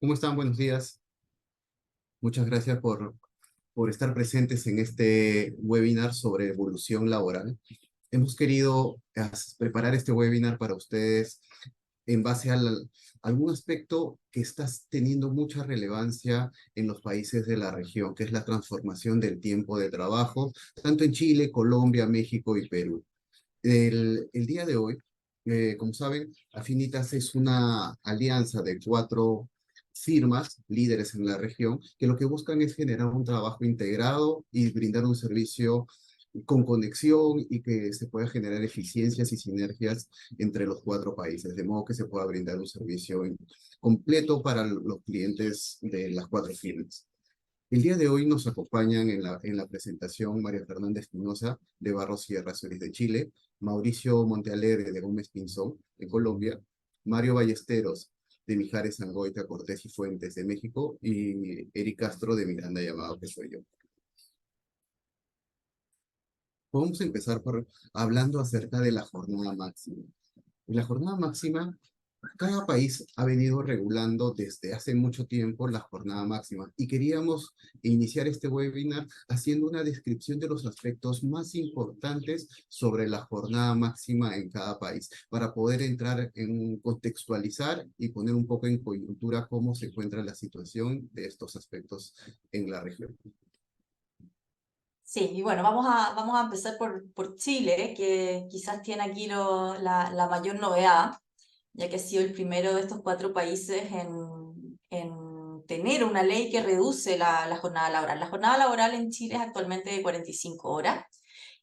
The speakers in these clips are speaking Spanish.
¿Cómo están? Buenos días. Muchas gracias por estar presentes en este webinar sobre evolución laboral. Hemos querido preparar este webinar para ustedes en base a algún aspecto que está teniendo mucha relevancia en los países de la región, que es la transformación del tiempo de trabajo, tanto en Chile, Colombia, México y Perú. El día de hoy, como saben, Afinitas es una alianza de 4 firmas líderes en la región que lo que buscan es generar un trabajo integrado y brindar un servicio con conexión y que se pueda generar eficiencias y sinergias entre los 4 países, de modo que se pueda brindar un servicio completo para los clientes de las 4 firmas. El día de hoy nos acompañan en la presentación María Fernanda Espinosa de Barros Sierra Solís de Chile, Mauricio Montealegre de Gómez Pinzón de Colombia, Mario Ballesteros de Mijares Angoita Cortés y Fuentes de México y Eric Castro de Miranda Llamado, que soy yo. Vamos a empezar hablando acerca de la jornada máxima. La jornada máxima, cada país ha venido regulando desde hace mucho tiempo la jornada máxima y queríamos iniciar este webinar haciendo una descripción de los aspectos más importantes sobre la jornada máxima en cada país para poder entrar en contextualizar y poner un poco en coyuntura cómo se encuentra la situación de estos aspectos en la región. Sí, y bueno, vamos a empezar por Chile, que quizás tiene aquí la mayor novedad, ya que ha sido el primero de estos 4 países en tener una ley que reduce la jornada laboral. La jornada laboral en Chile es actualmente de 45 horas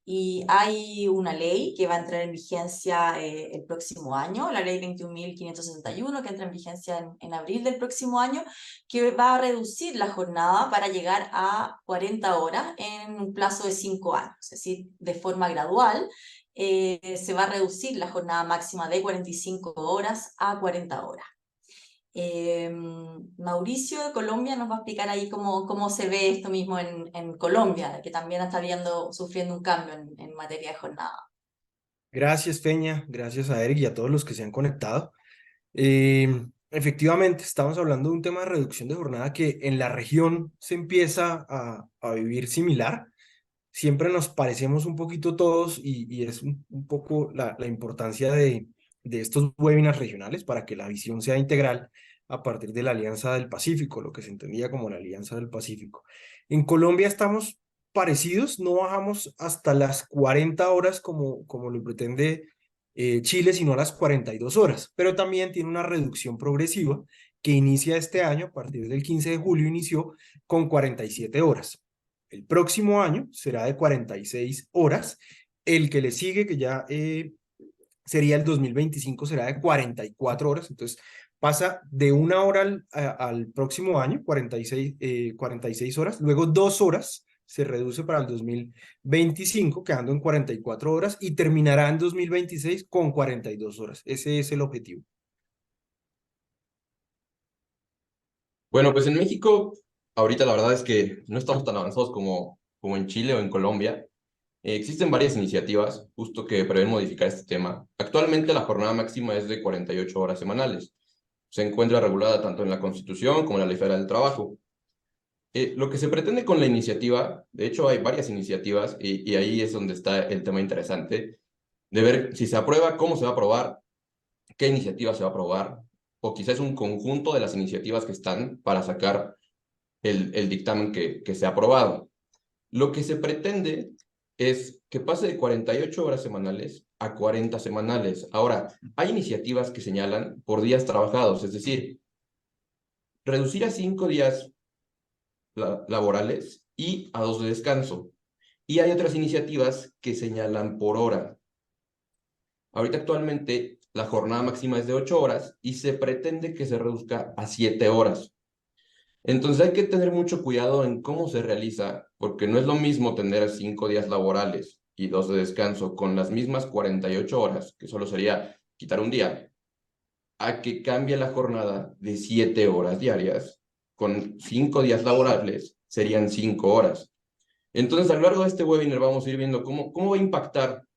y hay una ley que va a entrar en vigencia el próximo año, la ley 21.561, que entra en vigencia en abril del próximo año, que va a reducir la jornada para llegar a 40 horas en un plazo de 5 años, es decir, de forma gradual. Se va a reducir la jornada máxima de 45 horas a 40 horas. Mauricio de Colombia nos va a explicar ahí cómo se ve esto mismo en Colombia, que también está sufriendo un cambio en materia de jornada. Gracias, Peña, gracias a Eric y a todos los que se han conectado. Efectivamente, estamos hablando de un tema de reducción de jornada que en la región se empieza a vivir similar. Siempre nos parecemos un poquito todos y es un poco la importancia de estos webinars regionales para que la visión sea integral a partir de la Alianza del Pacífico, lo que se entendía como la Alianza del Pacífico. En Colombia estamos parecidos, no bajamos hasta las 40 horas como lo pretende Chile, sino a las 42 horas, pero también tiene una reducción progresiva que inicia este año, a partir del 15 de julio inició con 47 horas. El próximo año será de 46 horas, el que le sigue, que ya sería el 2025, será de 44 horas, entonces pasa de 1 hora al próximo año, 46 horas, luego 2 horas se reduce para el 2025, quedando en 44 horas, y terminará en 2026 con 42 horas. Ese es el objetivo. Bueno, pues en México, ahorita la verdad es que no estamos tan avanzados como en Chile o en Colombia. Existen varias iniciativas justo que prevén modificar este tema. Actualmente la jornada máxima es de 48 horas semanales. Se encuentra regulada tanto en la Constitución como en la Ley Federal del Trabajo. Lo que se pretende con la iniciativa, de hecho hay varias iniciativas y ahí es donde está el tema interesante, de ver si se aprueba, cómo se va a aprobar, qué iniciativa se va a aprobar, o quizás un conjunto de las iniciativas que están para sacar el dictamen que se ha aprobado. Lo que se pretende es que pase de 48 horas semanales a 40 semanales. Ahora, hay iniciativas que señalan por días trabajados, es decir, reducir a 5 días laborales y a 2 de descanso. Y hay otras iniciativas que señalan por hora. Ahorita actualmente la jornada máxima es de 8 horas y se pretende que se reduzca a 7 horas. Entonces hay que tener mucho cuidado en cómo se realiza, porque no es lo mismo tener 5 días laborales y 2 de descanso con las mismas 48 horas, que solo sería quitar un día, a que cambie la jornada de 7 horas diarias, con 5 días laborables serían 5 horas. Entonces a lo largo de este webinar vamos a ir viendo cómo va a impactar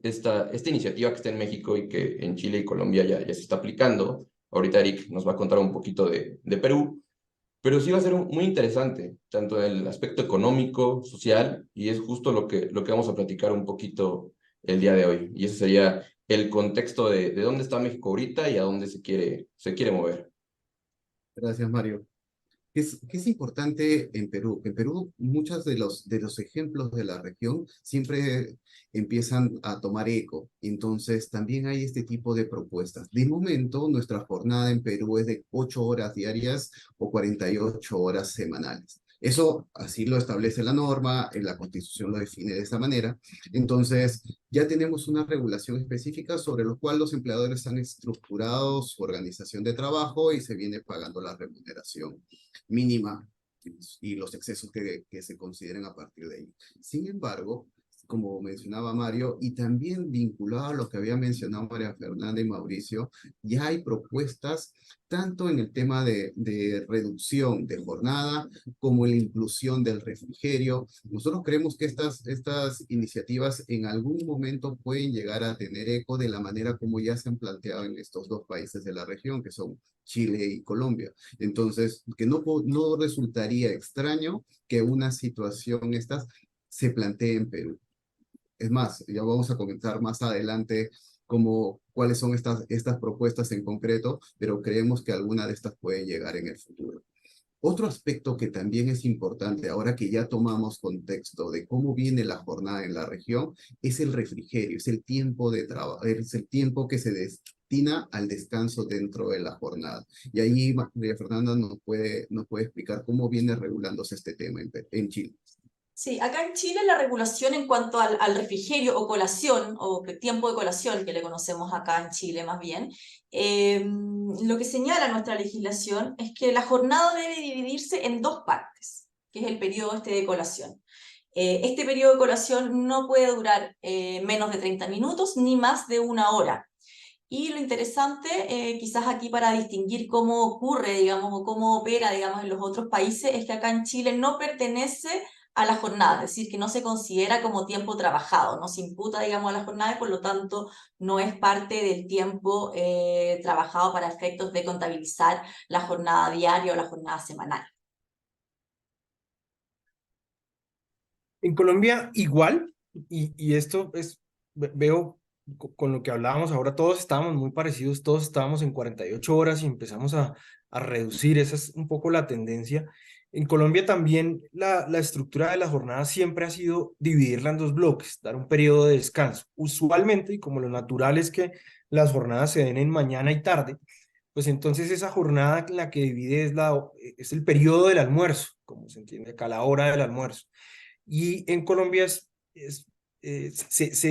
esta iniciativa que está en México y que en Chile y Colombia ya se está aplicando ahorita Eric nos va a contar un poquito de Perú, pero sí va a ser muy interesante, tanto en el aspecto económico, social, y es justo lo que vamos a platicar un poquito el día de hoy. Y ese sería el contexto de dónde está México ahorita y a dónde se quiere mover. Gracias, Mario. ¿Qué es importante en Perú? En Perú, muchos de los ejemplos de la región siempre empiezan a tomar eco. Entonces, también hay este tipo de propuestas. De momento, nuestra jornada en Perú es de 8 horas diarias o 48 horas semanales. Eso así lo establece la norma, en la Constitución lo define de esa manera. Entonces, ya tenemos una regulación específica sobre lo cual los empleadores han estructurado su organización de trabajo y se viene pagando la remuneración mínima y los excesos que se consideren a partir de ahí. Sin embargo, como mencionaba Mario, y también vinculado a lo que había mencionado María Fernanda y Mauricio, ya hay propuestas tanto en el tema de reducción de jornada como en la inclusión del refrigerio. Nosotros creemos que estas iniciativas en algún momento pueden llegar a tener eco de la manera como ya se han planteado en estos dos países de la región, que son Chile y Colombia. Entonces, que no resultaría extraño que una situación estas se plantee en Perú. Es más, ya vamos a comentar más adelante cuáles son estas propuestas en concreto, pero creemos que alguna de estas puede llegar en el futuro. Otro aspecto que también es importante, ahora que ya tomamos contexto de cómo viene la jornada en la región, es el refrigerio, es el tiempo de trabajo, es el tiempo que se destina al descanso dentro de la jornada. Y ahí María Fernanda nos puede explicar cómo viene regulándose este tema en Chile. Sí, acá en Chile la regulación en cuanto al refrigerio o colación, o tiempo de colación, que le conocemos acá en Chile más bien, lo que señala nuestra legislación es que la jornada debe dividirse en dos partes, que es el periodo de colación. Este periodo de colación no puede durar menos de 30 minutos ni más de 1 hora. Y lo interesante, quizás aquí para distinguir cómo ocurre, digamos, o cómo opera, digamos, en los otros países, es que acá en Chile no pertenece a la jornada, es decir, que no se considera como tiempo trabajado, no se imputa, digamos, a la jornada y por lo tanto no es parte del tiempo trabajado para efectos de contabilizar la jornada diaria o la jornada semanal. En Colombia igual, y esto es, veo con lo que hablábamos ahora, todos estábamos muy parecidos, todos estábamos en 48 horas y empezamos a reducir, esa es un poco la tendencia. En Colombia también la estructura de la jornada siempre ha sido dividirla en dos bloques, dar un periodo de descanso. Usualmente, y como lo natural es que las jornadas se den en mañana y tarde, pues entonces esa jornada la que divide es el periodo del almuerzo, como se entiende acá, la hora del almuerzo. Y en Colombia se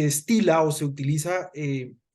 estila o se utiliza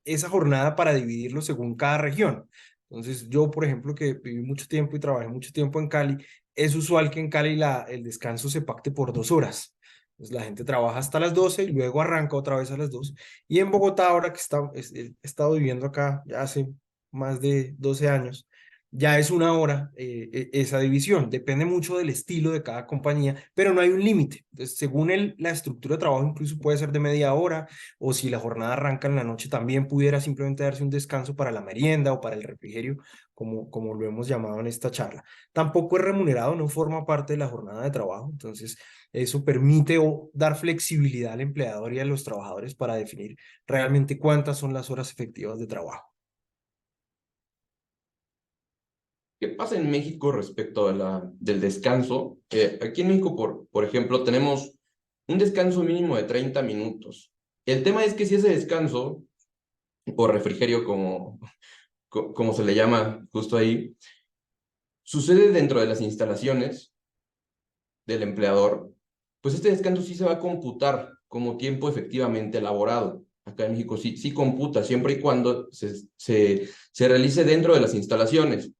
esa jornada para dividirlo según cada región. Entonces, yo, por ejemplo, que viví mucho tiempo y trabajé mucho tiempo en Cali, es usual que en Cali el descanso se pacte por 2 horas. Entonces, la gente trabaja hasta las 12 y luego arranca otra vez a las 2. Y en Bogotá, ahora que he estado viviendo acá ya hace más de 12 años, ya es 1 hora esa división. Depende mucho del estilo de cada compañía, pero no hay un límite. Entonces, según la estructura de trabajo, incluso puede ser de media hora, o si la jornada arranca en la noche, también pudiera simplemente darse un descanso para la merienda o para el refrigerio, como lo hemos llamado en esta charla. Tampoco es remunerado, no forma parte de la jornada de trabajo. Entonces, eso permite dar flexibilidad al empleador y a los trabajadores para definir realmente cuántas son las horas efectivas de trabajo. ¿Qué pasa en México respecto del descanso? Aquí en México, por ejemplo, tenemos un descanso mínimo de 30 minutos. El tema es que si ese descanso, o refrigerio como se le llama justo ahí, sucede dentro de las instalaciones del empleador, pues este descanso sí se va a computar como tiempo efectivamente elaborado. Acá en México sí computa, siempre y cuando se realice dentro de las instalaciones.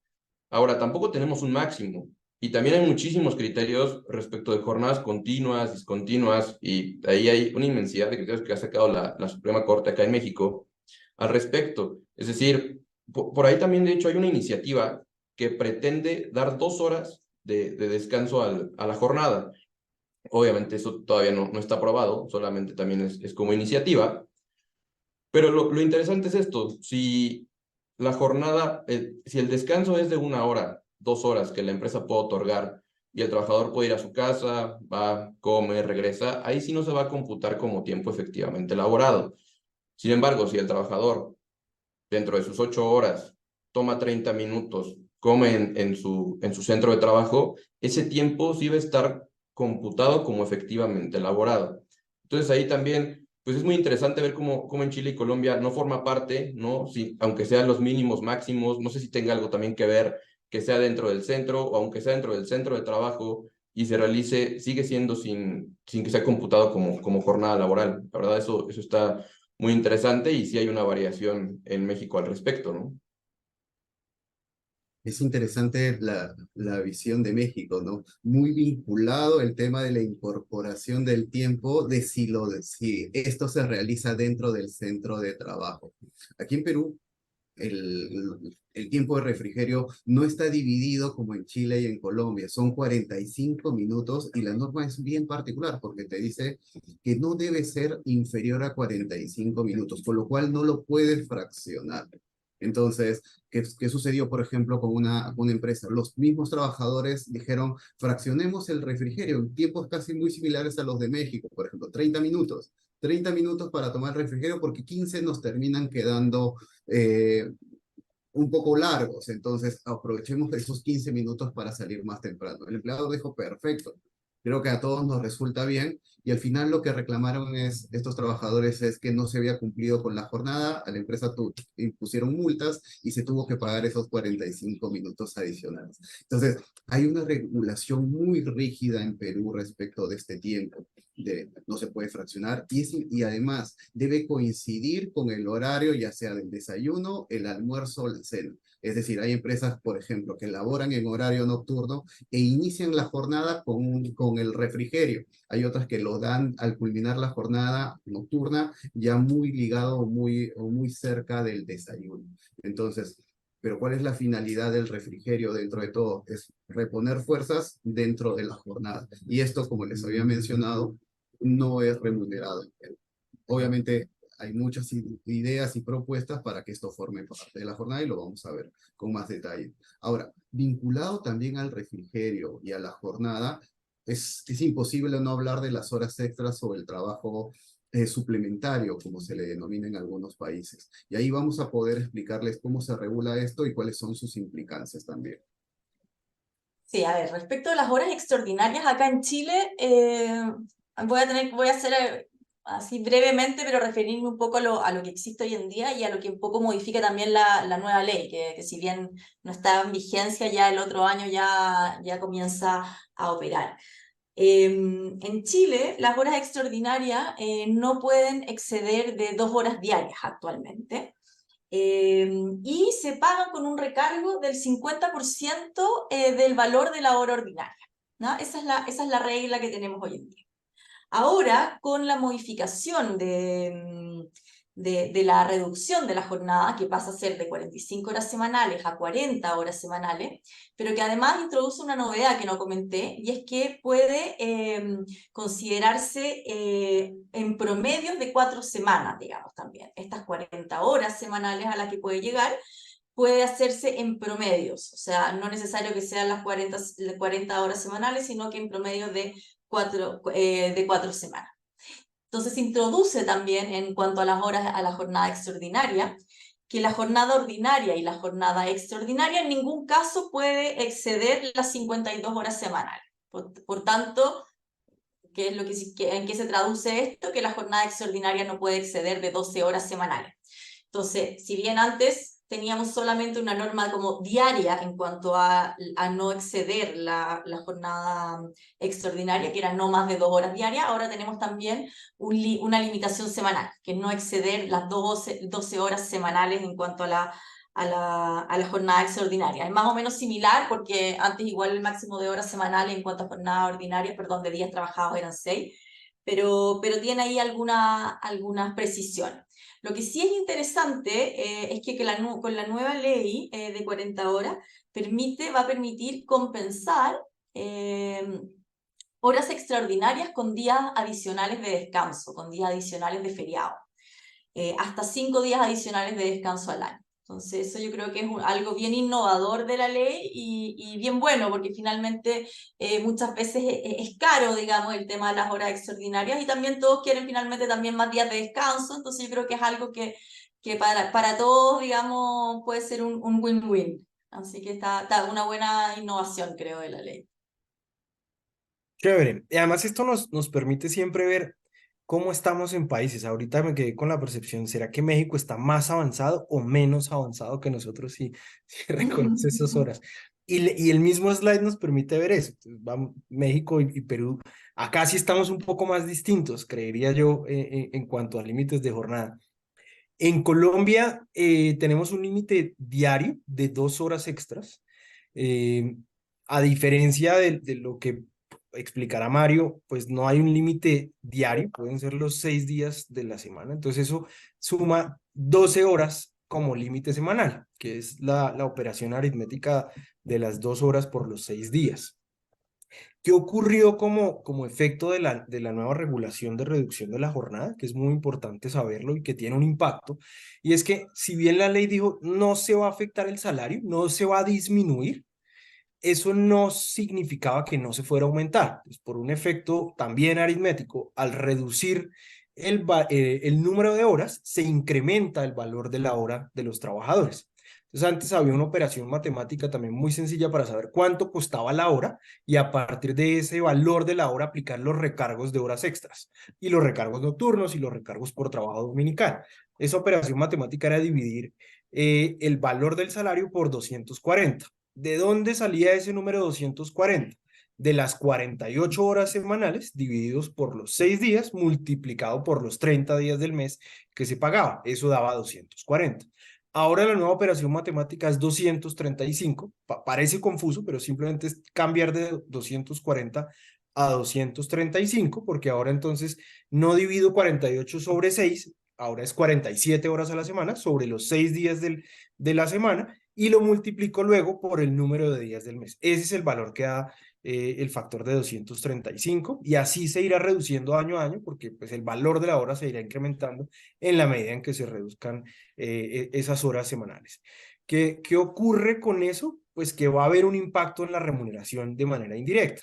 Ahora, tampoco tenemos un máximo y también hay muchísimos criterios respecto de jornadas continuas, discontinuas, y ahí hay una inmensidad de criterios que ha sacado la Suprema Corte acá en México al respecto. Es decir, por ahí también, de hecho, hay una iniciativa que pretende dar 2 horas de descanso a la jornada. Obviamente eso todavía no está aprobado, solamente también es como iniciativa. Pero lo interesante es esto, si la jornada, si el descanso es de 1 hora, 2 horas que la empresa puede otorgar y el trabajador puede ir a su casa, va, come, regresa, ahí sí no se va a computar como tiempo efectivamente laborado. Sin embargo, si el trabajador dentro de sus 8 horas toma 30 minutos, come en su centro de trabajo, ese tiempo sí va a estar computado como efectivamente elaborado. Entonces ahí también, pues es muy interesante ver cómo en Chile y Colombia no forma parte, ¿no? Si, aunque sean los mínimos máximos, no sé si tenga algo también que ver que sea dentro del centro o aunque sea dentro del centro de trabajo y se realice, sigue siendo sin que sea computado como jornada laboral. La verdad, eso está muy interesante y sí hay una variación en México al respecto, ¿no? Es interesante la visión de México, ¿no? Muy vinculado el tema de la incorporación del tiempo, si esto se realiza dentro del centro de trabajo. Aquí en Perú, el tiempo de refrigerio no está dividido como en Chile y en Colombia, son 45 minutos y la norma es bien particular porque te dice que no debe ser inferior a 45 minutos, por lo cual no lo puedes fraccionar. Entonces, ¿qué sucedió, por ejemplo, con una empresa? Los mismos trabajadores dijeron, fraccionemos el refrigerio en tiempos casi muy similares a los de México, por ejemplo, 30 minutos. 30 minutos para tomar refrigerio porque 15 nos terminan quedando eh, un poco largos, entonces aprovechemos esos 15 minutos para salir más temprano. El empleado dijo, perfecto, creo que a todos nos resulta bien, y al final lo que reclamaron estos trabajadores es que no se había cumplido con la jornada, a la empresa impusieron multas y se tuvo que pagar esos 45 minutos adicionales. Entonces, hay una regulación muy rígida en Perú respecto de este tiempo. No se puede fraccionar y además debe coincidir con el horario ya sea del desayuno, el almuerzo o la cena. Es decir, hay empresas, por ejemplo, que elaboran en horario nocturno e inician la jornada con el refrigerio. Hay otras que lo dan al culminar la jornada nocturna ya muy ligado o muy cerca del desayuno. Entonces, pero ¿cuál es la finalidad del refrigerio dentro de todo? Es reponer fuerzas dentro de la jornada. Y esto, como les había mencionado, no es remunerado. Obviamente hay muchas ideas y propuestas para que esto forme parte de la jornada y lo vamos a ver con más detalle. Ahora, vinculado también al refrigerio y a la jornada, es imposible no hablar de las horas extras o el trabajo suplementario, como se le denomina en algunos países. Y ahí vamos a poder explicarles cómo se regula esto y cuáles son sus implicancias también. Sí, a ver, respecto a las horas extraordinarias acá en Chile, voy a hacer así brevemente, pero referirme un poco a lo que existe hoy en día y a lo que un poco modifica también la nueva ley, que si bien no está en vigencia, ya el otro año ya comienza a operar. En Chile, las horas extraordinarias no pueden exceder de 2 horas diarias actualmente. Y se pagan con un recargo del 50% del valor de la hora ordinaria, ¿no? Esa es la regla que tenemos hoy en día. Ahora, con la modificación de la reducción de la jornada, que pasa a ser de 45 horas semanales a 40 horas semanales, pero que además introduce una novedad que no comenté, y es que puede considerarse en promedios de 4 semanas, digamos también. Estas 40 horas semanales a las que puede llegar, puede hacerse en promedios, o sea, no necesario que sean las 40 horas semanales, sino que en promedio de 4 semanas. Entonces se introduce también en cuanto a las horas, a la jornada extraordinaria, que la jornada ordinaria y la jornada extraordinaria en ningún caso puede exceder las 52 horas semanales. Por tanto, ¿qué es en qué se traduce esto? Que la jornada extraordinaria no puede exceder de 12 horas semanales. Entonces, si bien antes teníamos solamente una norma como diaria en cuanto a no exceder la jornada extraordinaria, que era no más de 2 horas diarias, ahora tenemos también una limitación semanal, que no exceder las 12 horas semanales en cuanto a la jornada extraordinaria. Es más o menos similar porque antes igual el máximo de horas semanales en cuanto a jornada ordinaria, perdón, de días trabajados eran 6, pero tiene ahí algunas precisiones. Lo que sí es interesante es que con la nueva ley de 40 horas va a permitir compensar horas extraordinarias con días adicionales de descanso, con días adicionales de feriado, hasta 5 días adicionales de descanso al año. Entonces eso yo creo que es algo bien innovador de la ley y bien bueno, porque finalmente muchas veces es caro, digamos, el tema de las horas extraordinarias y también todos quieren finalmente también más días de descanso, entonces yo creo que es algo que para todos, digamos, puede ser un win-win. Así que está una buena innovación, creo, de la ley. Chévere. Y además esto nos permite siempre ver cómo estamos en países. Ahorita me quedé con la percepción, ¿será que México está más avanzado o menos avanzado que nosotros si reconoce esas horas? Y el mismo slide nos permite ver eso. Entonces, México y Perú, acá sí estamos un poco más distintos, creería yo, en cuanto a límites de jornada. En Colombia tenemos un límite diario de 2 horas extras. Eh, a diferencia de lo que explicará Mario, pues no hay un límite diario, pueden ser los 6 días de la semana. Entonces eso suma 12 horas como límite semanal, que es la operación aritmética de las 2 horas por los 6 días. ¿Qué ocurrió como efecto de la nueva regulación de reducción de la jornada? Que es muy importante saberlo y que tiene un impacto. Y es que si bien la ley dijo no se va a afectar el salario, no se va a disminuir, eso no significaba que no se fuera a aumentar. Pues por un efecto también aritmético, al reducir el número de horas, se incrementa el valor de la hora de los trabajadores. Entonces antes había una operación matemática también muy sencilla para saber cuánto costaba la hora y a partir de ese valor de la hora aplicar los recargos de horas extras y los recargos nocturnos y los recargos por trabajo dominical. Esa operación matemática era dividir el valor del salario por 240. ¿De dónde salía ese número 240? De las 48 horas semanales divididos por los 6 días multiplicado por los 30 días del mes que se pagaba. Eso daba 240. Ahora la nueva operación matemática es 235. Parece confuso, pero simplemente es cambiar de 240 a 235, porque ahora entonces no divido 48 sobre 6, ahora es 47 horas a la semana sobre los 6 días de la semana y lo multiplico luego por el número de días del mes. Ese es el valor que da el factor de 235 y así se irá reduciendo año a año porque pues, el valor de la hora se irá incrementando en la medida en que se reduzcan esas horas semanales. ¿Qué ocurre con eso? Pues que va a haber un impacto en la remuneración de manera indirecta.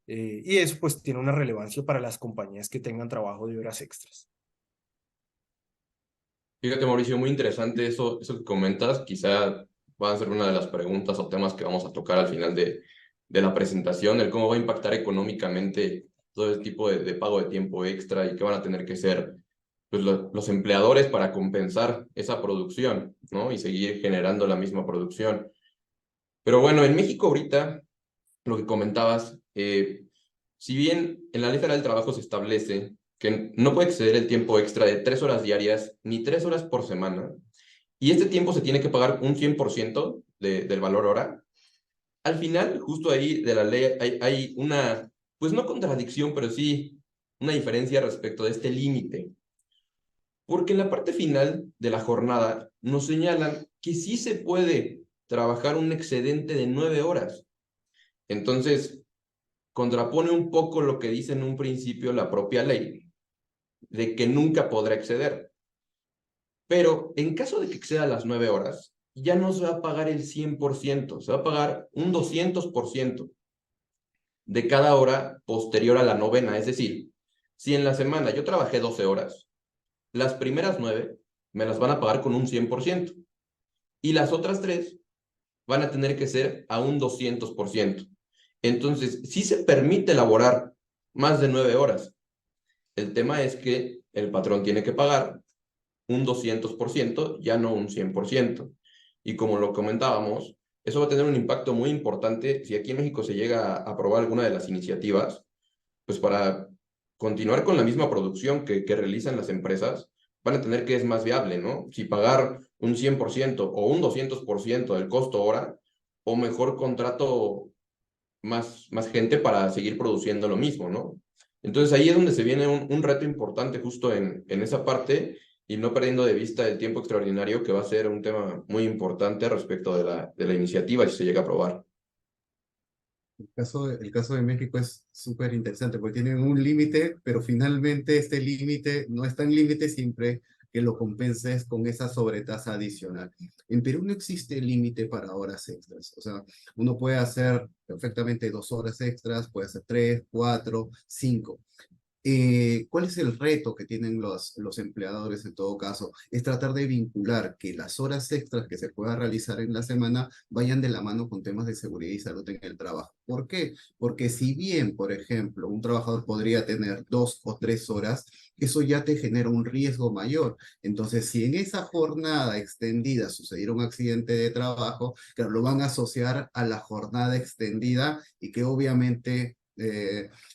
Y eso pues tiene una relevancia para las compañías que tengan trabajo de horas extras. Fíjate, Mauricio, muy interesante eso que comentas. Quizá va a ser una de las preguntas o temas que vamos a tocar al final de la presentación, el cómo va a impactar económicamente todo el tipo de pago de tiempo extra y qué van a tener que ser pues, los empleadores para compensar esa producción, ¿no? Y seguir generando la misma producción. Pero bueno, en México ahorita, lo que comentabas, si bien en la Ley Federal del Trabajo se establece que no puede exceder el tiempo extra de 3 horas diarias ni 3 horas por semana, y este tiempo se tiene que pagar un 100% del valor hora, al final, justo ahí de la ley hay una, pues no contradicción, pero sí una diferencia respecto de este límite. Porque en la parte final de la jornada nos señalan que sí se puede trabajar un excedente de 9 horas. Entonces, contrapone un poco lo que dice en un principio la propia ley, de que nunca podrá exceder. Pero en caso de que exceda las 9 horas, ya no se va a pagar el 100%, se va a pagar un 200% de cada hora posterior a la novena. Es decir, si en la semana yo trabajé 12 horas, las primeras 9 me las van a pagar con un 100% y las otras 3 van a tener que ser a un 200%. Entonces, sí se permite elaborar más de 9 horas. El tema es que el patrón tiene que pagar un 200%, ya no un 100%. Y como lo comentábamos, eso va a tener un impacto muy importante si aquí en México se llega a aprobar alguna de las iniciativas, pues para continuar con la misma producción que realizan las empresas, van a tener que es más viable, ¿no? Si pagar un 100% o un 200% del costo hora, o mejor contrato más gente para seguir produciendo lo mismo, ¿no? Entonces ahí es donde se viene un reto importante justo en esa parte y no perdiendo de vista el tiempo extraordinario que va a ser un tema muy importante respecto de la iniciativa si se llega a aprobar. El caso de México es súper interesante porque tienen un límite, pero finalmente este límite no es tan límite, siempre que lo compenses con esa sobretasa adicional. En Perú no existe límite para horas extras. O sea, uno puede hacer perfectamente 2 horas extras, puede hacer 3, 4, 5. ¿Cuál es el reto que tienen los empleadores en todo caso? Es tratar de vincular que las horas extras que se puedan realizar en la semana vayan de la mano con temas de seguridad y salud en el trabajo. ¿Por qué? Porque si bien, por ejemplo, un trabajador podría tener 2 o 3 horas, eso ya te genera un riesgo mayor. Entonces, si en esa jornada extendida sucediera un accidente de trabajo, claro, lo van a asociar a la jornada extendida y que obviamente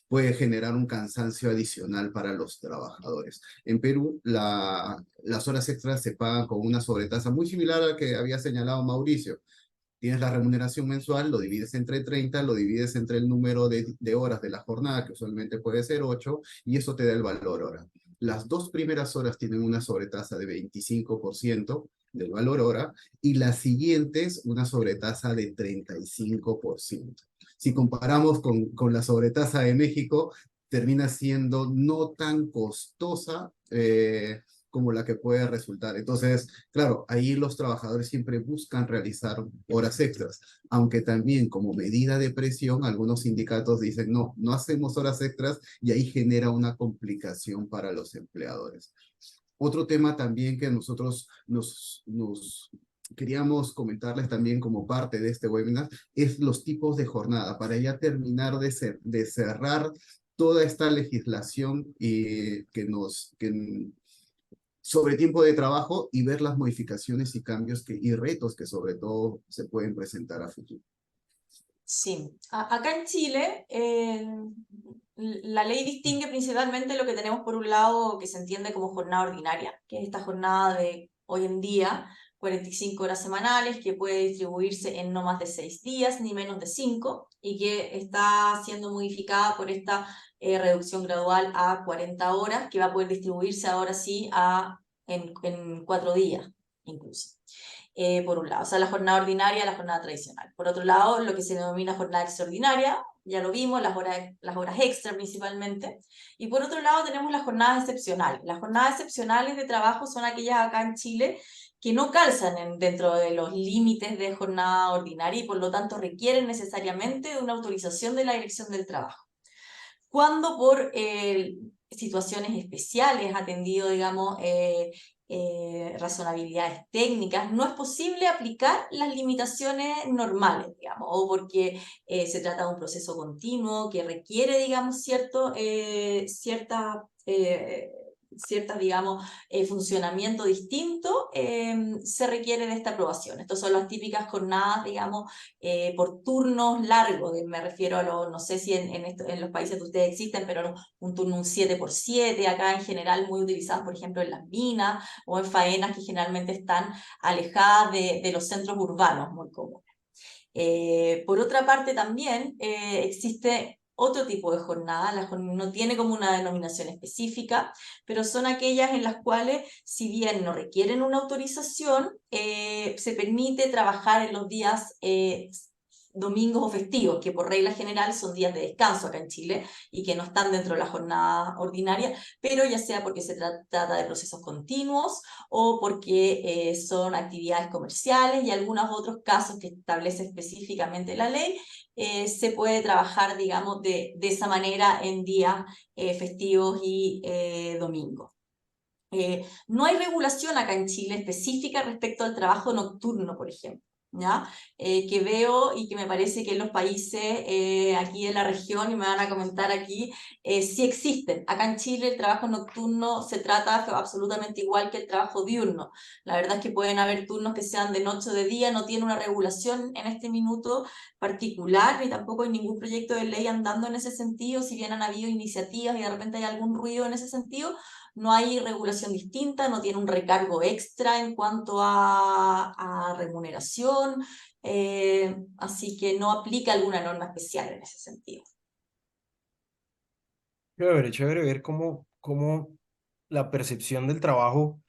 puede generar un cansancio adicional para los trabajadores. En Perú, las horas extras se pagan con una sobretasa muy similar a la que había señalado Mauricio. Tienes la remuneración mensual, lo divides entre 30, lo divides entre el número de horas de la jornada, que usualmente puede ser 8, y eso te da el valor hora. Las 2 primeras horas tienen una sobretasa de 25% del valor hora, y las siguientes una sobretasa de 35%. Si comparamos con la sobretasa de México, termina siendo no tan costosa como la que puede resultar. Entonces, claro, ahí los trabajadores siempre buscan realizar horas extras, aunque también como medida de presión, algunos sindicatos dicen, no, no hacemos horas extras y ahí genera una complicación para los empleadores. Otro tema también que nosotros nos queríamos comentarles también como parte de este webinar es los tipos de jornada, para ya terminar de cerrar toda esta legislación sobre tiempo de trabajo y ver las modificaciones y cambios y retos que sobre todo se pueden presentar a futuro. Sí, acá en Chile la ley distingue principalmente lo que tenemos por un lado que se entiende como jornada ordinaria, que es esta jornada de hoy en día 45 horas semanales que puede distribuirse en no más de 6 días ni menos de 5 y que está siendo modificada por esta reducción gradual a 40 horas que va a poder distribuirse ahora sí en 4 días incluso. Por un lado, o sea, la jornada ordinaria, la jornada tradicional. Por otro lado, lo que se denomina jornada extraordinaria, ya lo vimos, las horas extra principalmente. Y por otro lado tenemos las jornadas excepcionales. Las jornadas excepcionales de trabajo son aquellas acá en Chile que no calzan dentro de los límites de jornada ordinaria y por lo tanto requieren necesariamente de una autorización de la Dirección del Trabajo. Cuando por situaciones especiales, atendido, digamos, razonabilidades técnicas, no es posible aplicar las limitaciones normales, digamos, o porque se trata de un proceso continuo que requiere, digamos, cierta, digamos, funcionamiento distinto, se requiere de esta aprobación. Estas son las típicas jornadas, digamos, por turnos largos, me refiero a no sé si en los países de ustedes existen, pero un turno un 7x7, acá en general muy utilizadas, por ejemplo, en las minas o en faenas que generalmente están alejadas de los centros urbanos, muy comunes. Por otra parte también existe otro tipo de jornada, no tiene como una denominación específica, pero son aquellas en las cuales, si bien no requieren una autorización, se permite trabajar en los días domingos o festivos, que por regla general son días de descanso acá en Chile y que no están dentro de la jornada ordinaria, pero ya sea porque se trata de procesos continuos o porque son actividades comerciales y algunos otros casos que establece específicamente la ley, se puede trabajar, digamos, de esa manera en días festivos y domingos. No hay regulación acá en Chile específica respecto al trabajo nocturno, por ejemplo, ¿ya? Que veo y que me parece que en los países aquí en la región, y me van a comentar aquí, sí existen. Acá en Chile el trabajo nocturno se trata absolutamente igual que el trabajo diurno. La verdad es que pueden haber turnos que sean de noche o de día, no tiene una regulación en este minuto particular, ni tampoco hay ningún proyecto de ley andando en ese sentido, si bien han habido iniciativas y de repente hay algún ruido en ese sentido. No hay regulación distinta, no tiene un recargo extra en cuanto a remuneración, así que no aplica alguna norma especial en ese sentido. Chévere ver cómo la percepción del trabajo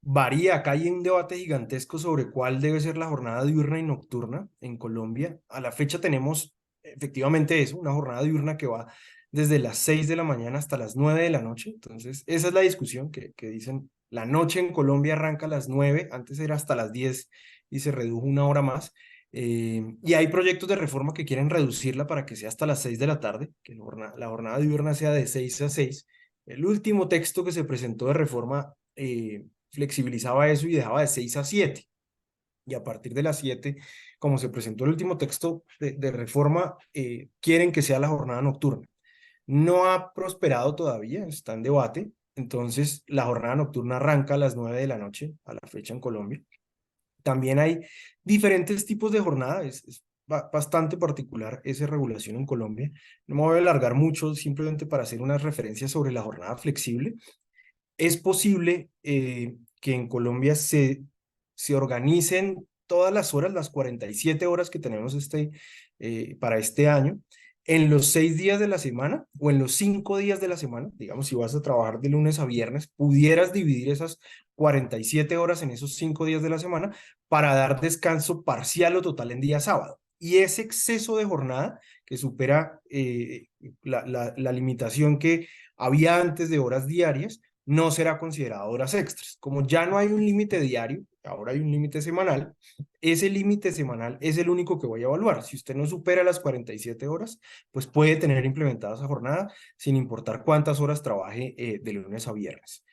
varía. Acá hay un debate gigantesco sobre cuál debe ser la jornada diurna y nocturna en Colombia. A la fecha tenemos efectivamente eso, una jornada diurna que va desde las 6 de la mañana hasta las 9 de la noche. Entonces, esa es la discusión que dicen La noche en Colombia arranca a las 9, antes era hasta las 10 y se redujo una hora más. Y hay proyectos de reforma que quieren reducirla para que sea hasta las 6 de la tarde, que la jornada diurna sea de 6 a 6. El último texto que se presentó de reforma flexibilizaba eso y dejaba de 6 a 7. Y a partir de las 7, como se presentó el último texto de reforma, quieren que sea la jornada nocturna. No ha prosperado todavía, está en debate. Entonces, la jornada nocturna arranca a las 9 de la noche, a la fecha en Colombia. También hay diferentes tipos de jornada, es bastante particular esa regulación en Colombia. No me voy a alargar mucho, simplemente para hacer unas referencias sobre la jornada flexible. Es posible que en Colombia se organicen todas las horas, las 47 horas que tenemos para este año, en los 6 días de la semana o en los 5 días de la semana. Digamos, si vas a trabajar de lunes a viernes, pudieras dividir esas 47 horas en esos 5 días de la semana para dar descanso parcial o total en día sábado. Y ese exceso de jornada que supera la limitación que había antes de horas diarias, no será considerado horas extras. Como ya no hay un límite diario, ahora hay un límite semanal, ese límite semanal es el único que voy a evaluar. Si usted no supera las 47 horas, pues puede tener implementada esa jornada sin importar cuántas horas trabaje de lunes a viernes.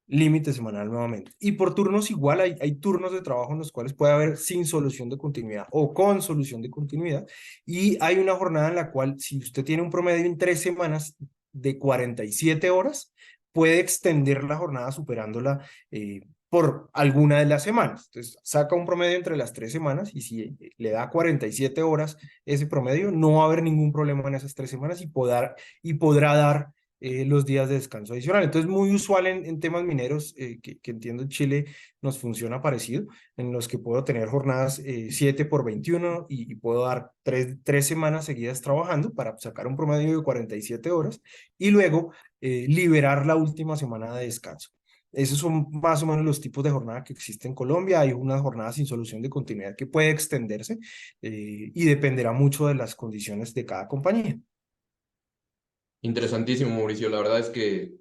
Límite semanal nuevamente. Y por turnos igual, hay turnos de trabajo en los cuales puede haber sin solución de continuidad o con solución de continuidad. Y hay una jornada en la cual, si usted tiene un promedio en 3 semanas de 47 horas, puede extender la jornada superándola por alguna de las semanas. Entonces, saca un promedio entre las 3 semanas y si le da 47 horas ese promedio, no va a haber ningún problema en esas 3 semanas y podrá dar los días de descanso adicional. Entonces, muy usual en temas mineros, que entiendo en Chile nos funciona parecido, en los que puedo tener jornadas 7 por 21 y puedo dar 3 semanas seguidas trabajando para sacar un promedio de 47 horas y luego liberar la última semana de descanso. Esos son más o menos los tipos de jornada que existen en Colombia. Hay una jornada sin solución de continuidad que puede extenderse y dependerá mucho de las condiciones de cada compañía. Interesantísimo, Mauricio. La verdad es que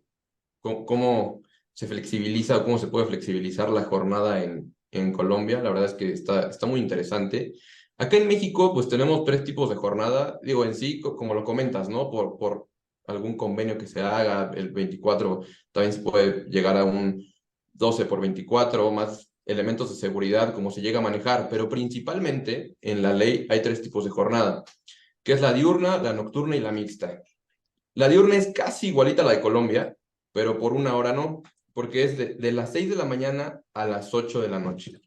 cómo se flexibiliza o cómo se puede flexibilizar la jornada en Colombia, la verdad es que está muy interesante. Acá en México, pues tenemos 3 tipos de jornada, digo, en sí, como lo comentas, ¿no? Por algún convenio que se haga, el 24 también se puede llegar a un 12 por 24, más elementos de seguridad, como se llega a manejar, pero principalmente en la ley hay 3 tipos de jornada, que es la diurna, la nocturna y la mixta. La diurna es casi igualita a la de Colombia, pero por una hora no, porque es de las 6 de la mañana a las 8 de la noche.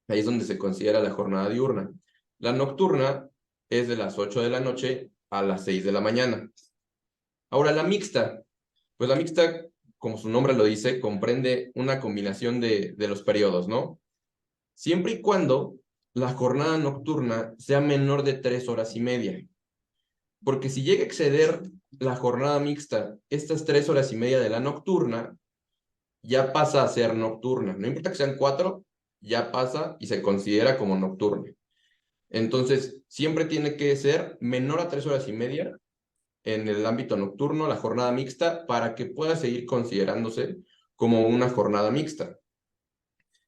Ahí es donde se considera la jornada diurna. La nocturna es de las 8 de la noche a las 6 de la mañana. Ahora, la mixta. Pues la mixta, como su nombre lo dice, comprende una combinación de los periodos, ¿no? Siempre y cuando la jornada nocturna sea menor de 3 horas y media. Porque si llega a exceder la jornada mixta estas 3 horas y media de la nocturna, ya pasa a ser nocturna. No importa que sean 4, ya pasa y se considera como nocturna. Entonces, siempre tiene que ser menor a 3 horas y media en el ámbito nocturno, la jornada mixta, para que pueda seguir considerándose como una jornada mixta.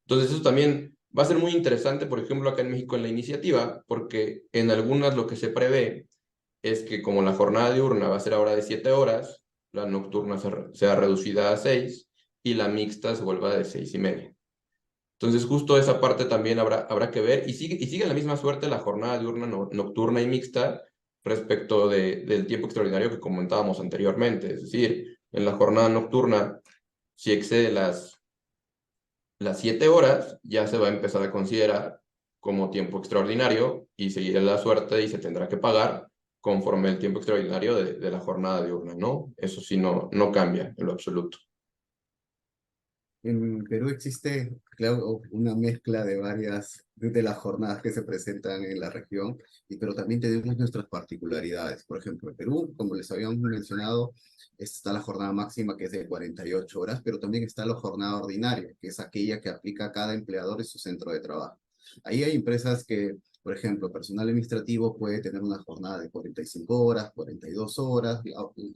Entonces, eso también va a ser muy interesante, por ejemplo, acá en México en la iniciativa, porque en algunas lo que se prevé es que como la jornada diurna va a ser ahora de 7 horas, la nocturna sea reducida a 6 y la mixta se vuelva de 6 y media. Entonces justo esa parte también habrá que ver y sigue la misma suerte la jornada diurna, nocturna y mixta respecto del tiempo extraordinario que comentábamos anteriormente. Es decir, en la jornada nocturna, si excede las 7 horas, ya se va a empezar a considerar como tiempo extraordinario y seguirá la suerte y se tendrá que pagar conforme el tiempo extraordinario de la jornada diurna, ¿no? Eso sí no cambia en lo absoluto. En Perú existe, claro, una mezcla de de las jornadas que se presentan en la región, pero también tenemos nuestras particularidades. Por ejemplo, en Perú, como les habíamos mencionado, está la jornada máxima que es de 48 horas, pero también está la jornada ordinaria, que es aquella que aplica cada empleador en su centro de trabajo. Ahí hay empresas que, por ejemplo, personal administrativo puede tener una jornada de 45 horas, 42 horas,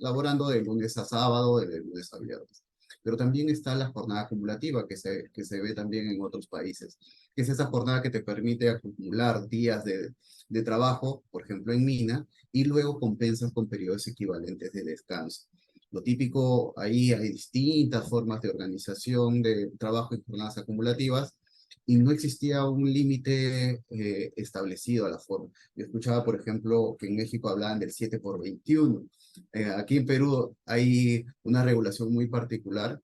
laborando de lunes a sábado, de lunes a viernes. pero también está la jornada acumulativa que se ve también en otros países, que es esa jornada que te permite acumular días de trabajo, por ejemplo en mina, y luego compensas con periodos equivalentes de descanso. Lo típico, ahí hay distintas formas de organización de trabajo en jornadas acumulativas, y no existía un límite establecido a la forma. Yo escuchaba, por ejemplo, que en México hablaban del 7 por 21. Aquí en Perú hay una regulación muy particular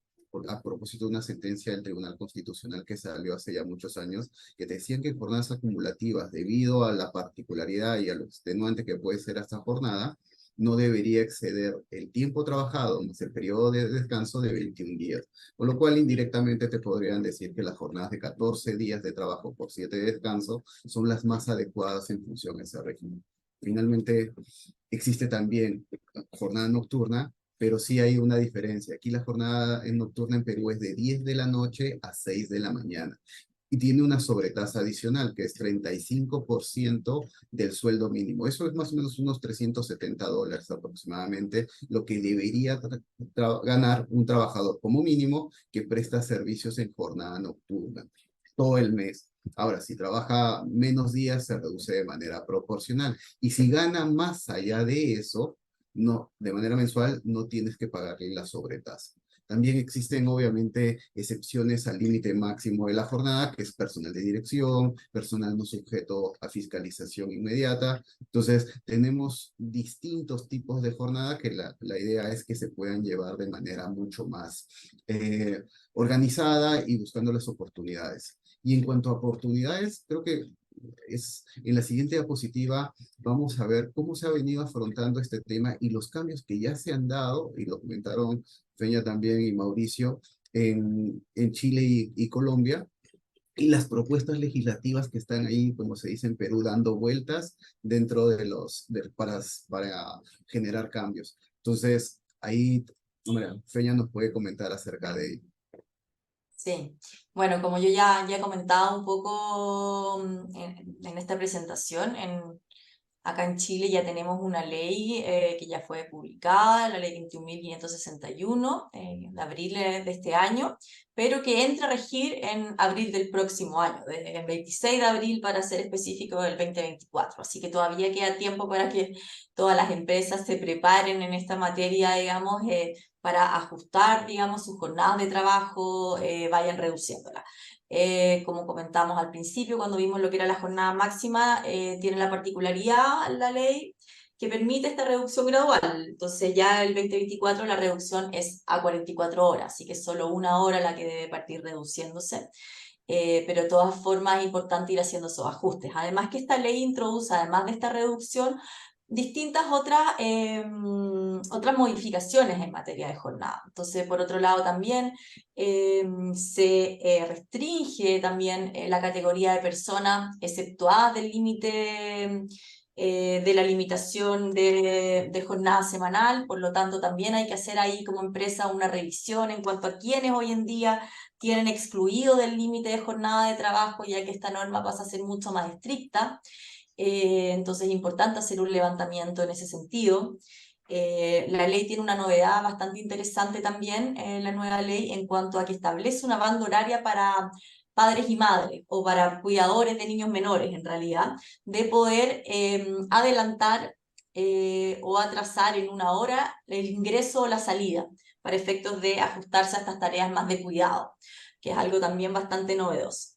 a propósito de una sentencia del Tribunal Constitucional que salió hace ya muchos años, que decían que jornadas acumulativas, debido a la particularidad y a lo extenuante que puede ser esta jornada, no debería exceder el tiempo trabajado más el periodo de descanso de 21 días. Con lo cual, indirectamente te podrían decir que las jornadas de 14 días de trabajo por 7 de descanso son las más adecuadas en función a ese régimen. Finalmente, existe también jornada nocturna, pero sí hay una diferencia. Aquí la jornada nocturna en Perú es de 10 de la noche a 6 de la mañana. Y tiene una sobretasa adicional, que es 35% del sueldo mínimo. Eso es más o menos unos $370 aproximadamente, lo que debería ganar un trabajador como mínimo que presta servicios en jornada nocturna todo el mes. Ahora, si trabaja menos días, se reduce de manera proporcional. Y si gana más allá de eso, no, de manera mensual, no tienes que pagarle la sobretasa. También existen, obviamente, excepciones al límite máximo de la jornada, que es personal de dirección, personal no sujeto a fiscalización inmediata. Entonces, tenemos distintos tipos de jornada que la idea es que se puedan llevar de manera mucho más organizada y buscando las oportunidades. Y en cuanto a oportunidades, creo que en la siguiente diapositiva vamos a ver cómo se ha venido afrontando este tema y los cambios que ya se han dado, y lo comentaron Feña también y Mauricio, en Chile y Colombia, y las propuestas legislativas que están ahí, como se dice en Perú, dando vueltas dentro para generar cambios. Entonces, ahí, hombre, Feña nos puede comentar acerca de ello. Sí, bueno, como yo ya he comentado un poco en esta presentación, acá en Chile ya tenemos una ley que ya fue publicada, la ley 21.561 de abril de este año, pero que entra a regir en abril del próximo año, el 26 de abril para ser específico del 2024. Así que todavía queda tiempo para que todas las empresas se preparen en esta materia, digamos, para ajustar, digamos, sus jornadas de trabajo, vayan reduciéndolas. Como comentamos al principio, cuando vimos lo que era la jornada máxima, tiene la particularidad la ley que permite esta reducción gradual. Entonces ya el 2024 la reducción es a 44 horas, así que es solo una hora la que debe partir reduciéndose. Pero de todas formas es importante ir haciendo esos ajustes. Además que esta ley introduce, además de esta reducción, distintas otras modificaciones en materia de jornada. Entonces, por otro lado, también se restringe también la categoría de personas exceptuadas del límite de la limitación de jornada semanal. Por lo tanto, también hay que hacer ahí como empresa una revisión en cuanto a quienes hoy en día tienen excluido del límite de jornada de trabajo, ya que esta norma pasa a ser mucho más estricta. Entonces es importante hacer un levantamiento en ese sentido. La ley tiene una novedad bastante interesante también, la nueva ley, en cuanto a que establece una banda horaria para padres y madres, o para cuidadores de niños menores, en realidad, de poder adelantar o atrasar en una hora el ingreso o la salida, para efectos de ajustarse a estas tareas más de cuidado, que es algo también bastante novedoso.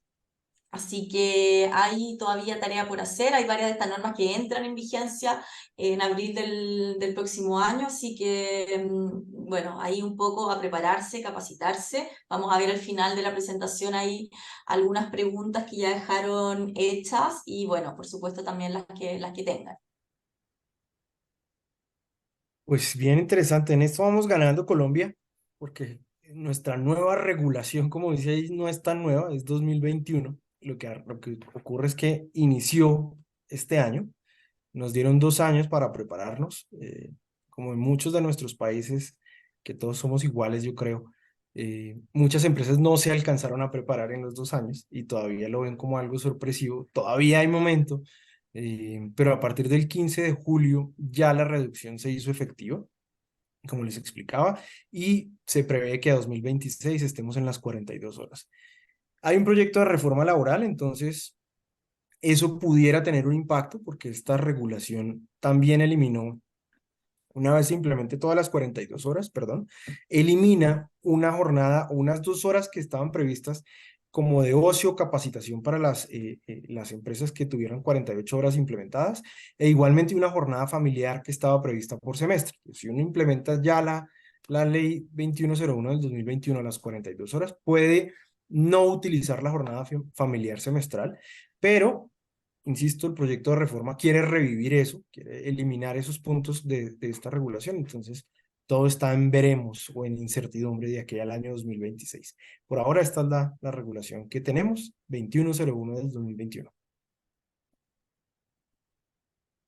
Así que hay todavía tarea por hacer, hay varias de estas normas que entran en vigencia en abril del próximo año, así que, bueno, ahí un poco a prepararse, capacitarse. Vamos a ver al final de la presentación ahí algunas preguntas que ya dejaron hechas y, bueno, por supuesto también las que tengan. Pues bien interesante, en esto vamos ganando Colombia, porque nuestra nueva regulación, como dice ahí, no es tan nueva, es 2021. Lo que ocurre es que inició este año, nos dieron 2 años para prepararnos, como en muchos de nuestros países, que todos somos iguales, yo creo. Muchas empresas no se alcanzaron a preparar en los 2 años y todavía lo ven como algo sorpresivo, todavía hay momento, pero a partir del 15 de julio ya la reducción se hizo efectiva. como les explicaba, y se prevé que a 2026 estemos en las 42 horas. Hay un proyecto de reforma laboral, entonces eso pudiera tener un impacto porque esta regulación también eliminó, una vez se implemente todas las 42 horas, perdón, elimina una jornada o unas 2 horas que estaban previstas como de ocio, capacitación para las empresas que tuvieran 48 horas implementadas, e igualmente una jornada familiar que estaba prevista por semestre. Si uno implementa ya la ley 2101 del 2021 a las 42 horas, puede no utilizar la jornada familiar semestral, pero insisto, el proyecto de reforma quiere revivir eso, quiere eliminar esos puntos de esta regulación. Entonces, todo está en veremos o en incertidumbre de aquí al año 2026. Por ahora, esta es la regulación que tenemos, 2101 del 2021.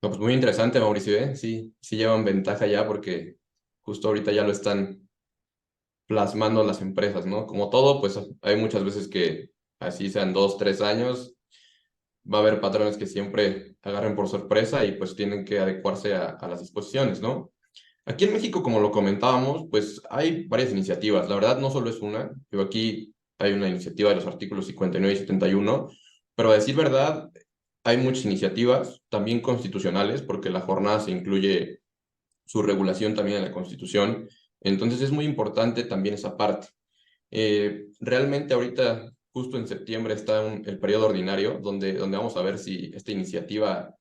No, pues muy interesante, Mauricio, ¿eh? Sí, sí llevan ventaja ya porque justo ahorita ya lo están plasmando las empresas, ¿no? Como todo, pues hay muchas veces que así sean 2, 3 años, va a haber patrones que siempre agarren por sorpresa y pues tienen que adecuarse a las disposiciones, ¿no? Aquí en México, como lo comentábamos, pues hay varias iniciativas. La verdad, no solo es una. Pero aquí hay una iniciativa de los artículos 59 y 71, pero a decir verdad, hay muchas iniciativas, también constitucionales, porque la jornada se incluye su regulación también en la Constitución. Entonces es muy importante también esa parte. Realmente ahorita, justo en septiembre, está el periodo ordinario, donde vamos a ver si esta iniciativa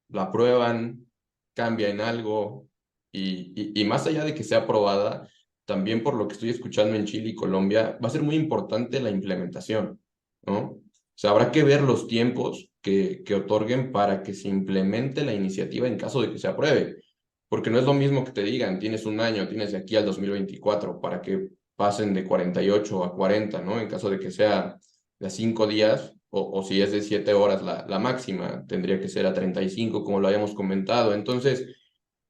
la aprueban, cambia en algo, y más allá de que sea aprobada, también por lo que estoy escuchando en Chile y Colombia, va a ser muy importante la implementación, ¿no? O sea, habrá que ver los tiempos que otorguen para que se implemente la iniciativa en caso de que se apruebe, porque no es lo mismo que te digan, tienes un año, tienes de aquí al 2024 para que pasen de 48 a 40, ¿no? En caso de que sea de 5 días, o si es de 7 horas la máxima, tendría que ser a 35, como lo habíamos comentado. Entonces,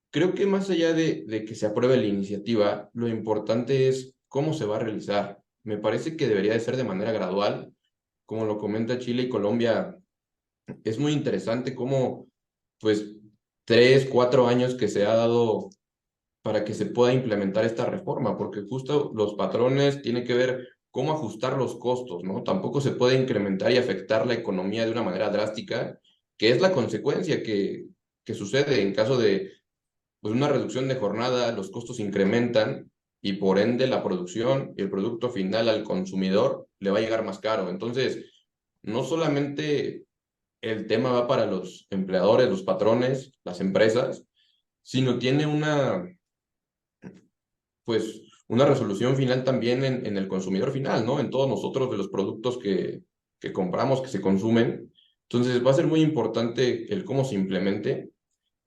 creo que más allá de que se apruebe la iniciativa, lo importante es cómo se va a realizar. Me parece que debería de ser de manera gradual, como lo comenta Chile y Colombia. Es muy interesante cómo, pues, 3, 4 años que se ha dado para que se pueda implementar esta reforma, porque justo los patrones tienen que ver cómo ajustar los costos, ¿no? Tampoco se puede incrementar y afectar la economía de una manera drástica, que es la consecuencia que sucede en caso de pues, una reducción de jornada, los costos incrementan y por ende la producción y el producto final al consumidor le va a llegar más caro. Entonces, no solamente el tema va para los empleadores, los patrones, las empresas, sino tiene pues una resolución final también en el consumidor final, ¿no? En todos nosotros de los productos que compramos, que se consumen. Entonces va a ser muy importante el cómo se implemente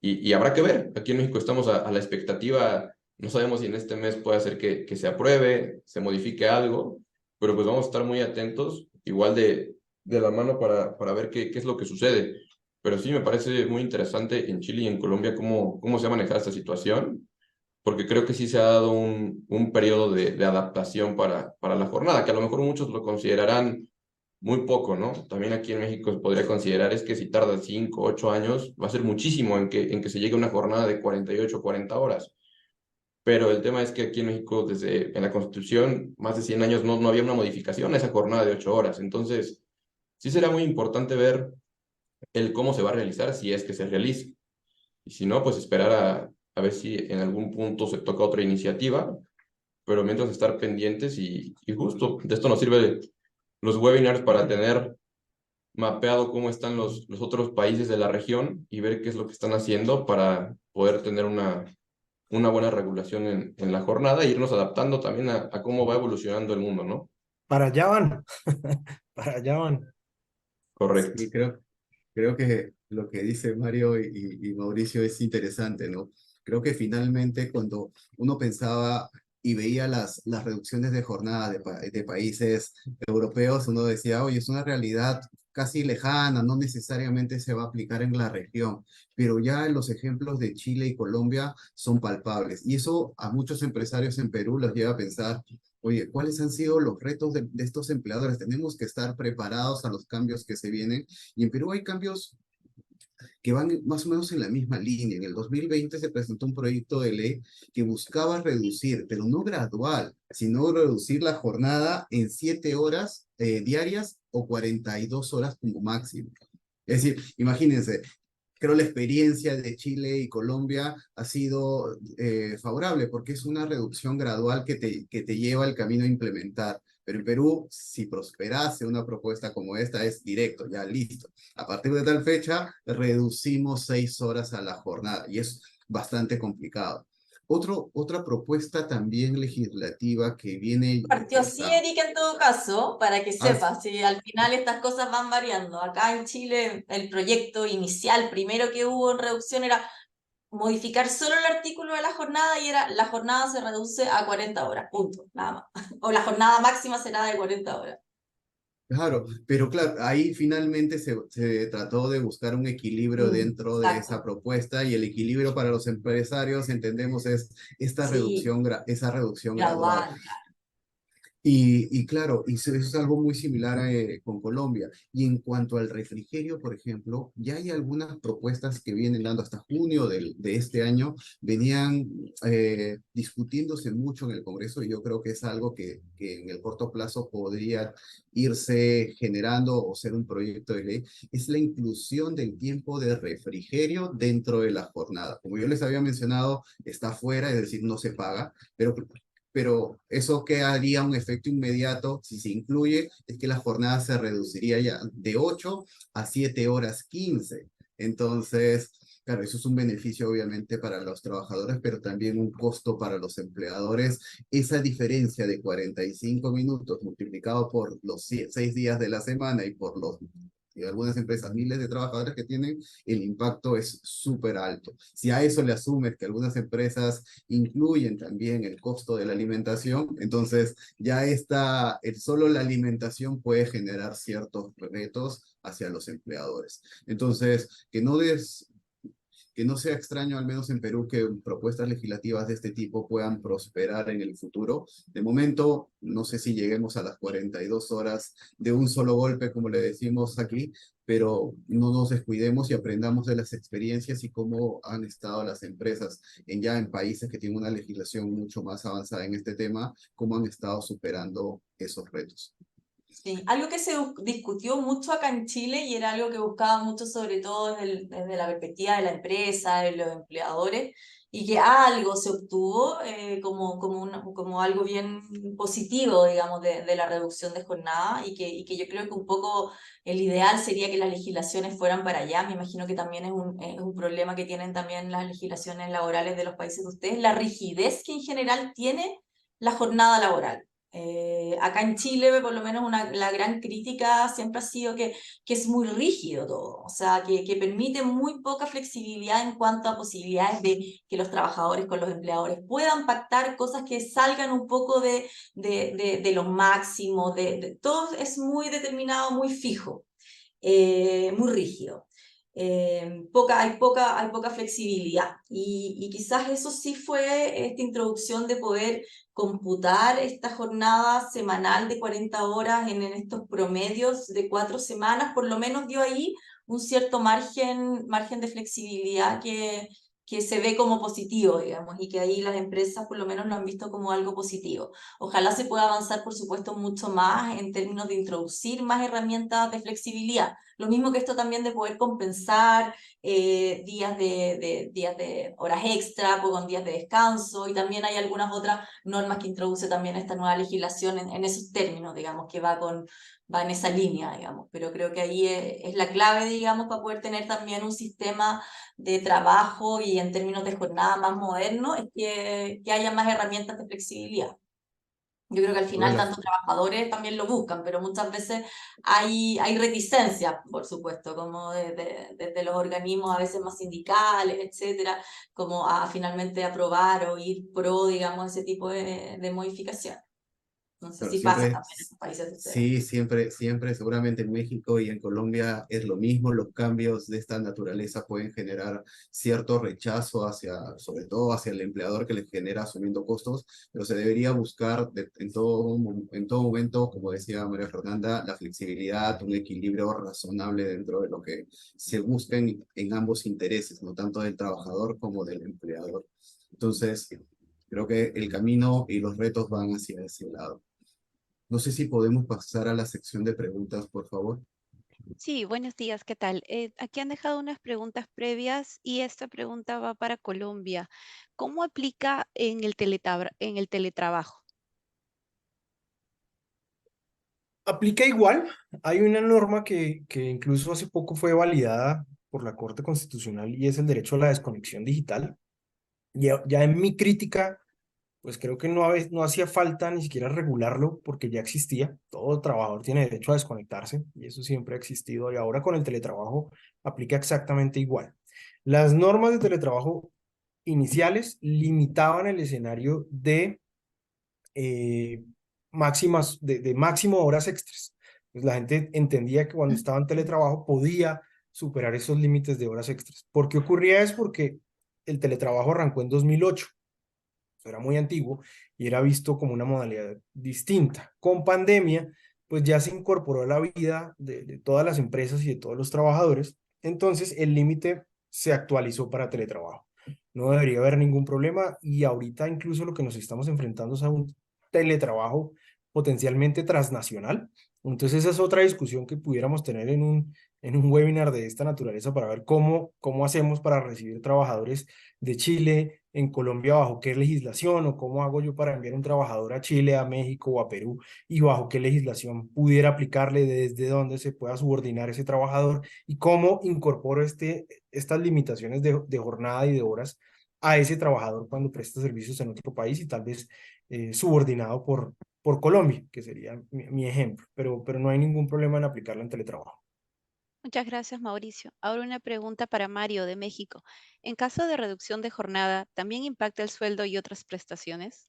y habrá que ver. Aquí en México estamos a la expectativa, no sabemos si en este mes puede ser que se apruebe, se modifique algo, pero pues vamos a estar muy atentos, igual de la mano para ver qué es lo que sucede. Pero sí me parece muy interesante en Chile y en Colombia cómo se ha manejado esta situación porque creo que sí se ha dado un periodo de adaptación para la jornada, que a lo mejor muchos lo considerarán muy poco, ¿no? También aquí en México se podría considerar es que si tarda 5, 8 años, va a ser muchísimo en que se llegue a una jornada de 48, 40 horas. Pero el tema es que aquí en México, en la Constitución, más de 100 años no había una modificación a esa jornada de 8 horas. Entonces, sí será muy importante ver el cómo se va a realizar si es que se realiza. Y si no, pues esperar a ver si en algún punto se toca otra iniciativa, pero mientras estar pendientes y justo de esto nos sirve los webinars para tener mapeado cómo están los otros países de la región y ver qué es lo que están haciendo para poder tener una buena regulación en la jornada e irnos adaptando también a cómo va evolucionando el mundo, ¿no? Para allá van, para allá van. Correcto. Sí, creo que lo que dice Mario y Mauricio es interesante, ¿no? Creo que finalmente cuando uno pensaba y veía las reducciones de jornada de países europeos, uno decía, oye, es una realidad casi lejana, no necesariamente se va a aplicar en la región, pero ya los ejemplos de Chile y Colombia son palpables. Y eso a muchos empresarios en Perú los lleva a pensar, oye, ¿cuáles han sido los retos de estos empleadores? Tenemos que estar preparados a los cambios que se vienen y en Perú hay cambios que van más o menos en la misma línea. En el 2020 se presentó un proyecto de ley que buscaba reducir, pero no gradual, sino reducir la jornada en 7 horas diarias o 42 horas como máximo. Es decir, imagínense, creo la experiencia de Chile y Colombia ha sido favorable porque es una reducción gradual que te lleva al camino a implementar. Pero en Perú, si prosperase una propuesta como esta, es directo, ya listo. A partir de tal fecha, reducimos 6 horas a la jornada y es bastante complicado. Otra propuesta también legislativa que viene, Partió que así, está, Erika, en todo caso, para que ah, sepas, si al final estas cosas van variando. Acá en Chile, el proyecto inicial, primero que hubo en reducción, era modificar solo el artículo de la jornada y era la jornada se reduce a 40 horas, punto, nada más. O la jornada máxima será de 40 horas. claro, pero claro, ahí finalmente se trató de buscar un equilibrio dentro de esa Exacto, propuesta y el equilibrio para los empresarios, entendemos, es sí, esa reducción gradual. gradual. Y claro, eso es algo muy similar con Colombia. Y en cuanto al refrigerio, por ejemplo, ya hay algunas propuestas que vienen dando hasta junio de este año, venían discutiéndose mucho en el Congreso y yo creo que es algo que en el corto plazo podría irse generando o ser un proyecto de ley, es la inclusión del tiempo de refrigerio dentro de la jornada. Como yo les había mencionado, está fuera, es decir, no se paga, pero eso que haría un efecto inmediato, si se incluye, es que la jornada se reduciría ya de 8 a 7 horas 15. Entonces, claro, eso es un beneficio obviamente para los trabajadores, pero también un costo para los empleadores. Esa diferencia de 45 minutos multiplicado por los 6 días de la semana y por los y algunas empresas, miles de trabajadores que tienen, el impacto es súper alto. Si a eso le asumes que algunas empresas incluyen también el costo de la alimentación, entonces ya solo la alimentación puede generar ciertos retos hacia los empleadores. Entonces, que no sea extraño, al menos en Perú, que propuestas legislativas de este tipo puedan prosperar en el futuro. De momento, no sé si lleguemos a las 42 horas de un solo golpe, como le decimos aquí, pero no nos descuidemos y aprendamos de las experiencias y cómo han estado las empresas ya en países que tienen una legislación mucho más avanzada en este tema, cómo han estado superando esos retos. Sí, algo que se discutió mucho acá en Chile y era algo que buscaba mucho sobre todo desde la perspectiva de la empresa, de los empleadores, y que algo se obtuvo como algo bien positivo, digamos, de la reducción de jornada y que yo creo que un poco el ideal sería que las legislaciones fueran para allá. Me imagino que también es un problema que tienen también las legislaciones laborales de los países de ustedes, la rigidez que en general tiene la jornada laboral. Acá en Chile, por lo menos, la gran crítica siempre ha sido que es muy rígido todo, o sea, que permite muy poca flexibilidad en cuanto a posibilidades de que los trabajadores con los empleadores puedan pactar cosas que salgan un poco de los máximos, todo es muy determinado, muy fijo, muy rígido. Hay poca flexibilidad y quizás eso sí fue esta introducción de poder computar esta jornada semanal de 40 horas en estos promedios de 4 semanas, por lo menos dio ahí un cierto margen de flexibilidad que se ve como positivo, digamos, y que ahí las empresas por lo menos lo han visto como algo positivo. Ojalá se pueda avanzar, por supuesto, mucho más en términos de introducir más herramientas de flexibilidad. Lo mismo que esto también de poder compensar días de horas extra con días de descanso, y también hay algunas otras normas que introduce también esta nueva legislación en esos términos, digamos, que va en esa línea, digamos, pero creo que ahí es la clave, digamos, para poder tener también un sistema de trabajo y en términos de jornada más moderno, es que haya más herramientas de flexibilidad. Yo creo que al final Bueno, tanto trabajadores también lo buscan, pero muchas veces hay reticencia, por supuesto, como desde los organismos a veces más sindicales, etcétera, como a finalmente aprobar o ir pro, digamos, ese tipo de modificación. No sé Claro, si pasa siempre, también en los países de ustedes. sí, siempre, seguramente en México y en Colombia es lo mismo. Los cambios de esta naturaleza pueden generar cierto rechazo sobre todo hacia el empleador que les genera asumiendo costos, pero se debería buscar en todo momento, como decía María Fernanda, la flexibilidad, un equilibrio razonable dentro de lo que se busca en ambos intereses, no tanto del trabajador como del empleador. Entonces, creo que el camino y los retos van hacia ese lado. No sé si podemos pasar a la sección de preguntas, por favor. Sí, buenos días, ¿qué tal? Aquí han dejado unas preguntas previas y esta pregunta va para Colombia. ¿Cómo aplica en en el teletrabajo? Aplica igual. Hay una norma que incluso hace poco fue validada por la Corte Constitucional y es el derecho a la desconexión digital. Ya en mi crítica, pues creo que no hacía falta ni siquiera regularlo porque ya existía. Todo trabajador tiene derecho a desconectarse y eso siempre ha existido y ahora con el teletrabajo aplica exactamente igual. Las normas de teletrabajo iniciales limitaban el escenario de eh, de máximo horas extras. Pues la gente entendía que cuando estaba en teletrabajo podía superar esos límites de horas extras. ¿Por qué ocurría eso? Porque el teletrabajo arrancó en 2008, era muy antiguo y era visto como una modalidad distinta. Con pandemia, pues ya se incorporó a la vida de todas las empresas y de todos los trabajadores, entonces el límite se actualizó para teletrabajo. No debería haber ningún problema y ahorita incluso lo que nos estamos enfrentando es a un teletrabajo potencialmente transnacional. Entonces esa es otra discusión que pudiéramos tener en un webinar de esta naturaleza para ver cómo hacemos para recibir trabajadores de Chile, en Colombia, bajo qué legislación o cómo hago yo para enviar un trabajador a Chile, a México o a Perú y bajo qué legislación pudiera aplicarle, desde dónde se pueda subordinar ese trabajador y cómo incorporo estas limitaciones de jornada y de horas a ese trabajador cuando presta servicios en otro país y tal vez subordinado por Colombia, que sería mi ejemplo, pero no hay ningún problema en aplicarlo en teletrabajo. Muchas gracias, Mauricio. Ahora una pregunta para Mario de México. En caso de reducción de jornada, ¿también impacta el sueldo y otras prestaciones?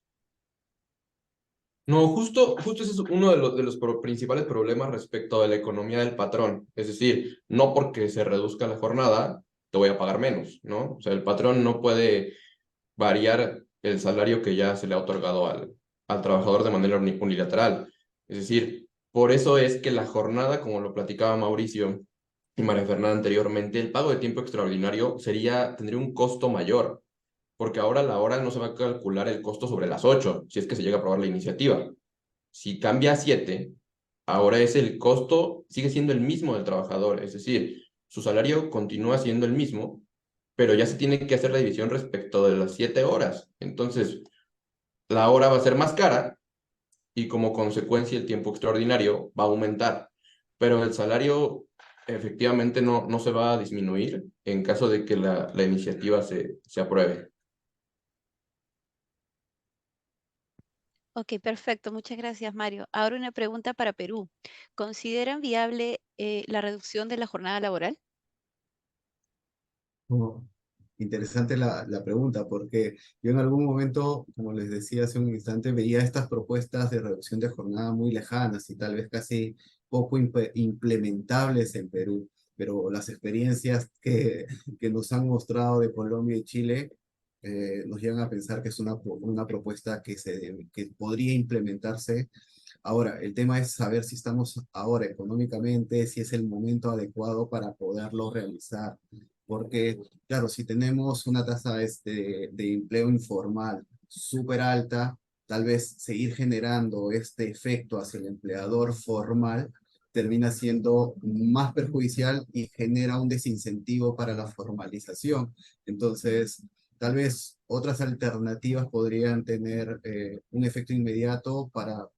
No, justo ese es uno de los principales problemas respecto a la economía del patrón. Es decir, no porque se reduzca la jornada, te voy a pagar menos, ¿no? O sea, el patrón no puede variar el salario que ya se le ha otorgado al trabajador de manera unilateral. Es decir, por eso es que la jornada, como lo platicaba Mauricio y María Fernanda anteriormente, el pago de tiempo extraordinario tendría un costo mayor, porque ahora a la hora no se va a calcular el costo sobre las 8, si es que se llega a aprobar la iniciativa. Si cambia a 7, ahora el costo sigue siendo el mismo del trabajador, es decir, su salario continúa siendo el mismo, pero ya se tiene que hacer la división respecto de las 7 horas. Entonces, la hora va a ser más cara y como consecuencia el tiempo extraordinario va a aumentar, pero el salario efectivamente no se va a disminuir en caso de que la iniciativa se apruebe. Ok, perfecto. Muchas gracias, Mario. Ahora una pregunta para Perú. ¿Consideran viable la reducción de la jornada laboral? Oh, interesante la pregunta, porque yo en algún momento, como les decía hace un instante, veía estas propuestas de reducción de jornada muy lejanas y tal vez casi poco implementables en Perú, pero las experiencias que nos han mostrado de Colombia y Chile nos llevan a pensar que es una propuesta que podría implementarse. Ahora, el tema es saber si estamos ahora económicamente, si es el momento adecuado para poderlo realizar. Porque, claro, si tenemos una tasa de empleo informal súper alta, tal vez seguir generando este efecto hacia el empleador formal termina siendo más perjudicial y genera un desincentivo para la formalización. Entonces, tal vez otras alternativas podrían tener un efecto inmediato para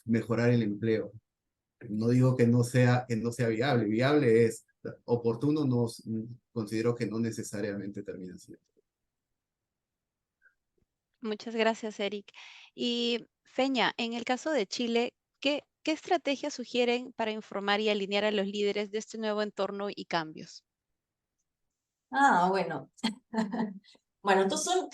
mejorar el empleo. No digo que no sea viable, viable es, oportuno no, considero que no necesariamente termina siendo. Muchas gracias, Eric. Y Feña, en el caso de Chile, ¿qué estrategias sugieren para informar y alinear a los líderes de este nuevo entorno y cambios? Ah, bueno. Bueno, estos son,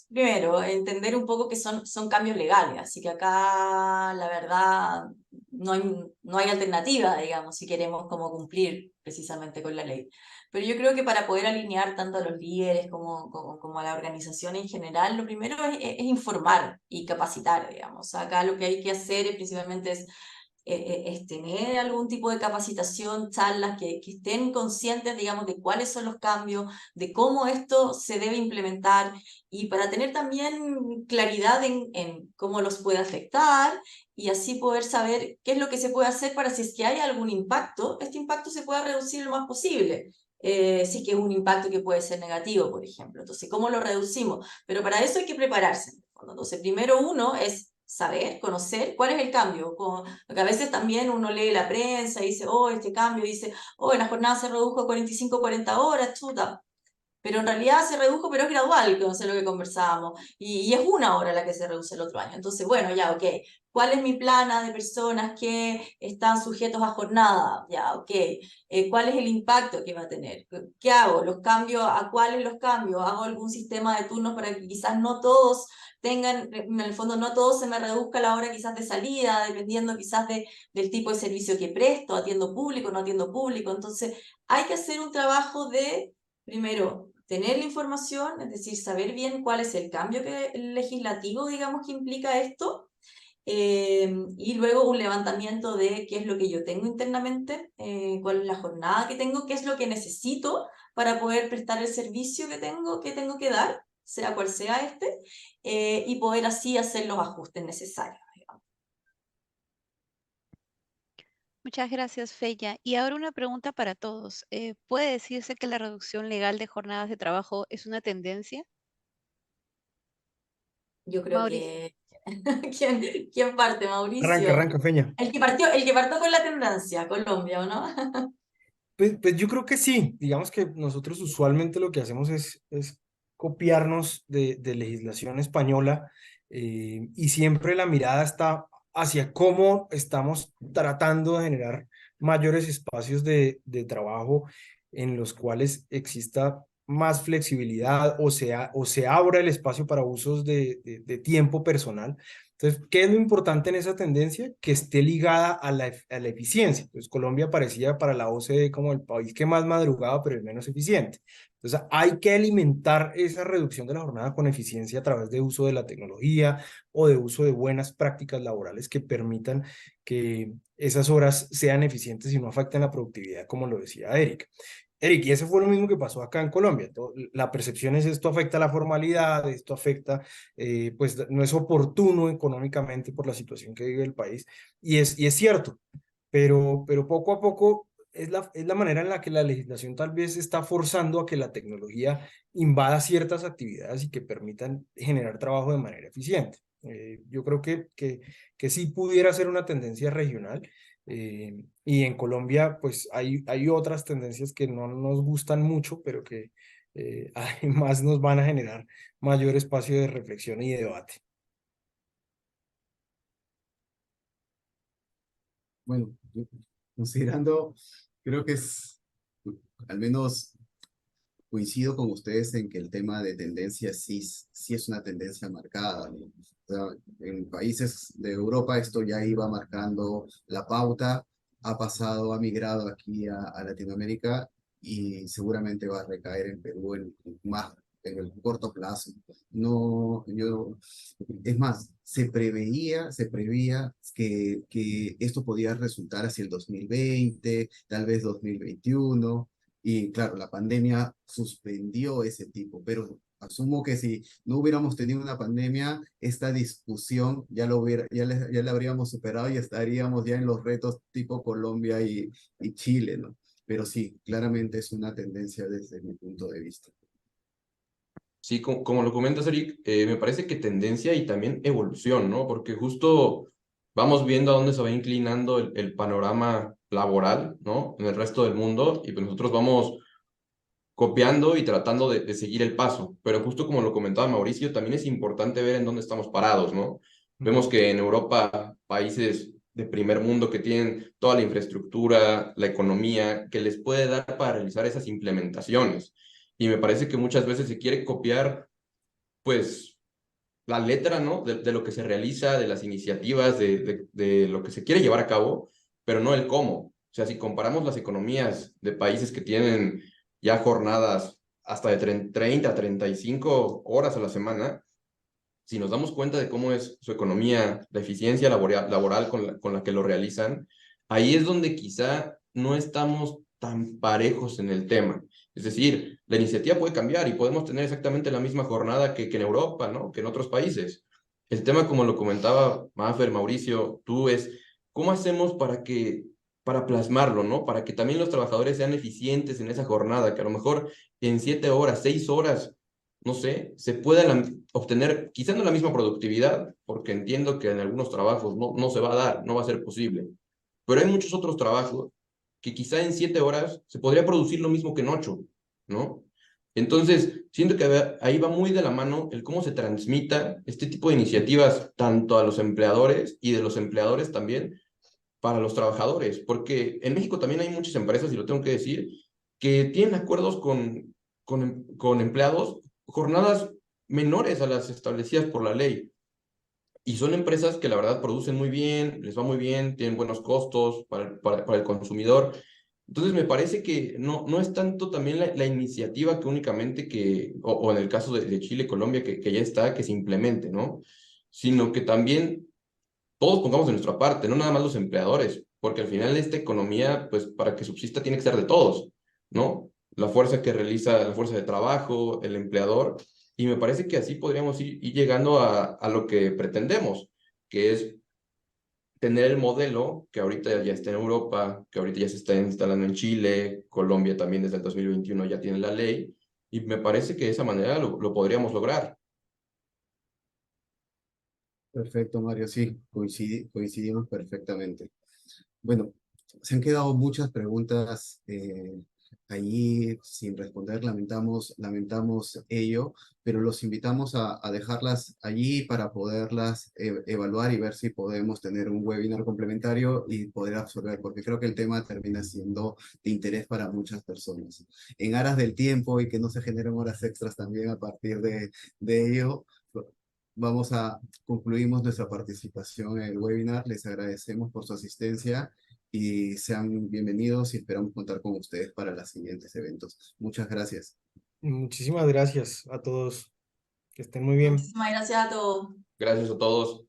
primero, entender un poco que son cambios legales, así que acá la verdad no hay alternativa, digamos, si queremos como cumplir precisamente con la ley. Pero yo creo que para poder alinear tanto a los líderes como a la organización en general, lo primero es informar y capacitar, digamos. Acá lo que hay que hacer principalmente es tener algún tipo de capacitación, charlas que estén conscientes, digamos, de cuáles son los cambios, de cómo esto se debe implementar y para tener también claridad en cómo los puede afectar y así poder saber qué es lo que se puede hacer para si es que hay algún impacto, este impacto se pueda reducir lo más posible. Si es que es un impacto que puede ser negativo, por ejemplo. Entonces, ¿cómo lo reducimos? Pero para eso hay que prepararse. Entonces, primero uno es saber, conocer cuál es el cambio. Porque a veces también uno lee la prensa y dice, oh, este cambio, dice, oh, la jornada se redujo a 45, 40 horas, chuta. Pero en realidad se redujo, pero es gradual, que no sé lo que conversábamos. Y es una hora la que se reduce el otro año. Entonces, bueno, ya, ok. ¿Cuál es mi plana de personas que están sujetos a jornada? Ya, ok. ¿Cuál es el impacto que va a tener? ¿Qué hago? ¿Los cambio? ¿A cuáles los cambio? ¿Hago algún sistema de turnos para que quizás no todos tengan, en el fondo no todos se me reduzca la hora quizás de salida, dependiendo quizás del tipo de servicio que presto, atiendo público, no atiendo público? Entonces, hay que hacer un trabajo de, primero, tener la información, es decir, saber bien cuál es el cambio legislativo, digamos, que implica esto, y luego un levantamiento de qué es lo que yo tengo internamente, cuál es la jornada que tengo, qué es lo que necesito para poder prestar el servicio que tengo que dar, sea cual sea este, y poder así hacer los ajustes necesarios. Muchas gracias, Feya. Y ahora una pregunta para todos. ¿Puede decirse que la reducción legal de jornadas de trabajo es una tendencia? Yo creo Mauricio. que... ¿Quién parte, Arranca, Mauricio? arranca, Feña. El que partió con la tendencia, Colombia, ¿o no? Pues yo creo que sí, digamos que nosotros usualmente lo que hacemos es copiarnos de legislación española y siempre la mirada está hacia cómo estamos tratando de generar mayores espacios de trabajo en los cuales exista más flexibilidad o se abra el espacio para usos de tiempo personal. Entonces, ¿qué es lo importante en esa tendencia? Que esté ligada a la eficiencia. Entonces, Colombia parecía para la OCDE como el país que más madrugaba, pero el menos eficiente. Entonces, hay que alimentar esa reducción de la jornada con eficiencia a través de uso de la tecnología o de uso de buenas prácticas laborales que permitan que esas horas sean eficientes y no afecten la productividad, como lo decía Erika. Eric, y eso fue lo mismo que pasó acá en Colombia. La percepción es esto afecta la formalidad, esto afecta, pues no es oportuno económicamente por la situación que vive el país. Y es cierto, pero poco a poco es la manera en la que la legislación tal vez está forzando a que la tecnología invada ciertas actividades y que permitan generar trabajo de manera eficiente. Yo creo que sí pudiera ser una tendencia regional. Y en Colombia, pues hay otras tendencias que no nos gustan mucho, pero que además nos van a generar mayor espacio de reflexión y debate. Bueno, yo considerando, creo que al menos coincido con ustedes en que el tema de tendencia sí es una tendencia marcada, ¿no? O sea, en países de Europa esto ya iba marcando la pauta, ha pasado, ha migrado aquí a Latinoamérica y seguramente va a recaer en Perú más en el corto plazo. No, es más, se preveía que esto podía resultar hacia el 2020, tal vez 2021. Y claro, la pandemia suspendió ese tipo, pero asumo que si no hubiéramos tenido una pandemia, esta discusión ya la habríamos superado y estaríamos ya en los retos tipo Colombia y Chile, ¿no? Pero sí, claramente es una tendencia desde mi punto de vista. Sí, como lo comentas, Eric, me parece que tendencia y también evolución, ¿no? Porque justo vamos viendo a dónde se va inclinando el panorama laboral, ¿no? En el resto del mundo y pues nosotros vamos copiando y tratando de seguir el paso. Pero justo como lo comentaba Mauricio, también es importante ver en dónde estamos parados, ¿no? Vemos que en Europa, países de primer mundo que tienen toda la infraestructura, la economía, que les puede dar para realizar esas implementaciones. Y me parece que muchas veces se quiere copiar, pues, la letra, ¿no? De lo que se realiza, de las iniciativas, de lo que se quiere llevar a cabo, pero no el cómo. O sea, si comparamos las economías de países que tienen ya jornadas hasta de 30 a 35 horas a la semana, si nos damos cuenta de cómo es su economía, la eficiencia laboral con la que lo realizan, ahí es donde quizá no estamos tan parejos en el tema. Es decir, la iniciativa puede cambiar y podemos tener exactamente la misma jornada que en Europa, ¿no? Que en otros países. El tema, como lo comentaba Mafer, Mauricio, tú, es cómo hacemos para plasmarlo, ¿no? Para que también los trabajadores sean eficientes en esa jornada, que a lo mejor en 7 horas, 6 horas, no sé, se pueda obtener quizás no la misma productividad, porque entiendo que en algunos trabajos no se va a dar, no va a ser posible, pero hay muchos otros trabajos que quizá en 7 horas se podría producir lo mismo que en 8, ¿no? Entonces, siento que ahí va muy de la mano el cómo se transmita este tipo de iniciativas tanto a los empleadores y de los empleadores también para los trabajadores, porque en México también hay muchas empresas, y lo tengo que decir, que tienen acuerdos con empleados, jornadas menores a las establecidas por la ley. Y son empresas que la verdad producen muy bien, les va muy bien, tienen buenos costos para el consumidor. Entonces me parece que no es tanto también la iniciativa que únicamente o en el caso de Chile, Colombia, que ya está, que se implemente, ¿no? Sino que también todos pongamos de nuestra parte, no nada más los empleadores, porque al final esta economía, pues para que subsista tiene que ser de todos, ¿no? La fuerza que realiza, la fuerza de trabajo, el empleador, y me parece que así podríamos ir llegando a lo que pretendemos, que es tener el modelo que ahorita ya está en Europa, que ahorita ya se está instalando en Chile, Colombia también desde el 2021 ya tiene la ley, y me parece que de esa manera lo podríamos lograr. Perfecto, Mario, sí, coincidimos perfectamente. Bueno, se han quedado muchas preguntas allí sin responder, lamentamos ello, pero los invitamos a dejarlas allí para poderlas evaluar y ver si podemos tener un webinar complementario y poder absorber, porque creo que el tema termina siendo de interés para muchas personas. En aras del tiempo y que no se generen horas extras también a partir de ello, concluimos nuestra participación en el webinar. Les agradecemos por su asistencia y sean bienvenidos y esperamos contar con ustedes para los siguientes eventos. Muchas gracias. Muchísimas gracias a todos. Que estén muy bien. Muchísimas gracias a todos. Gracias a todos.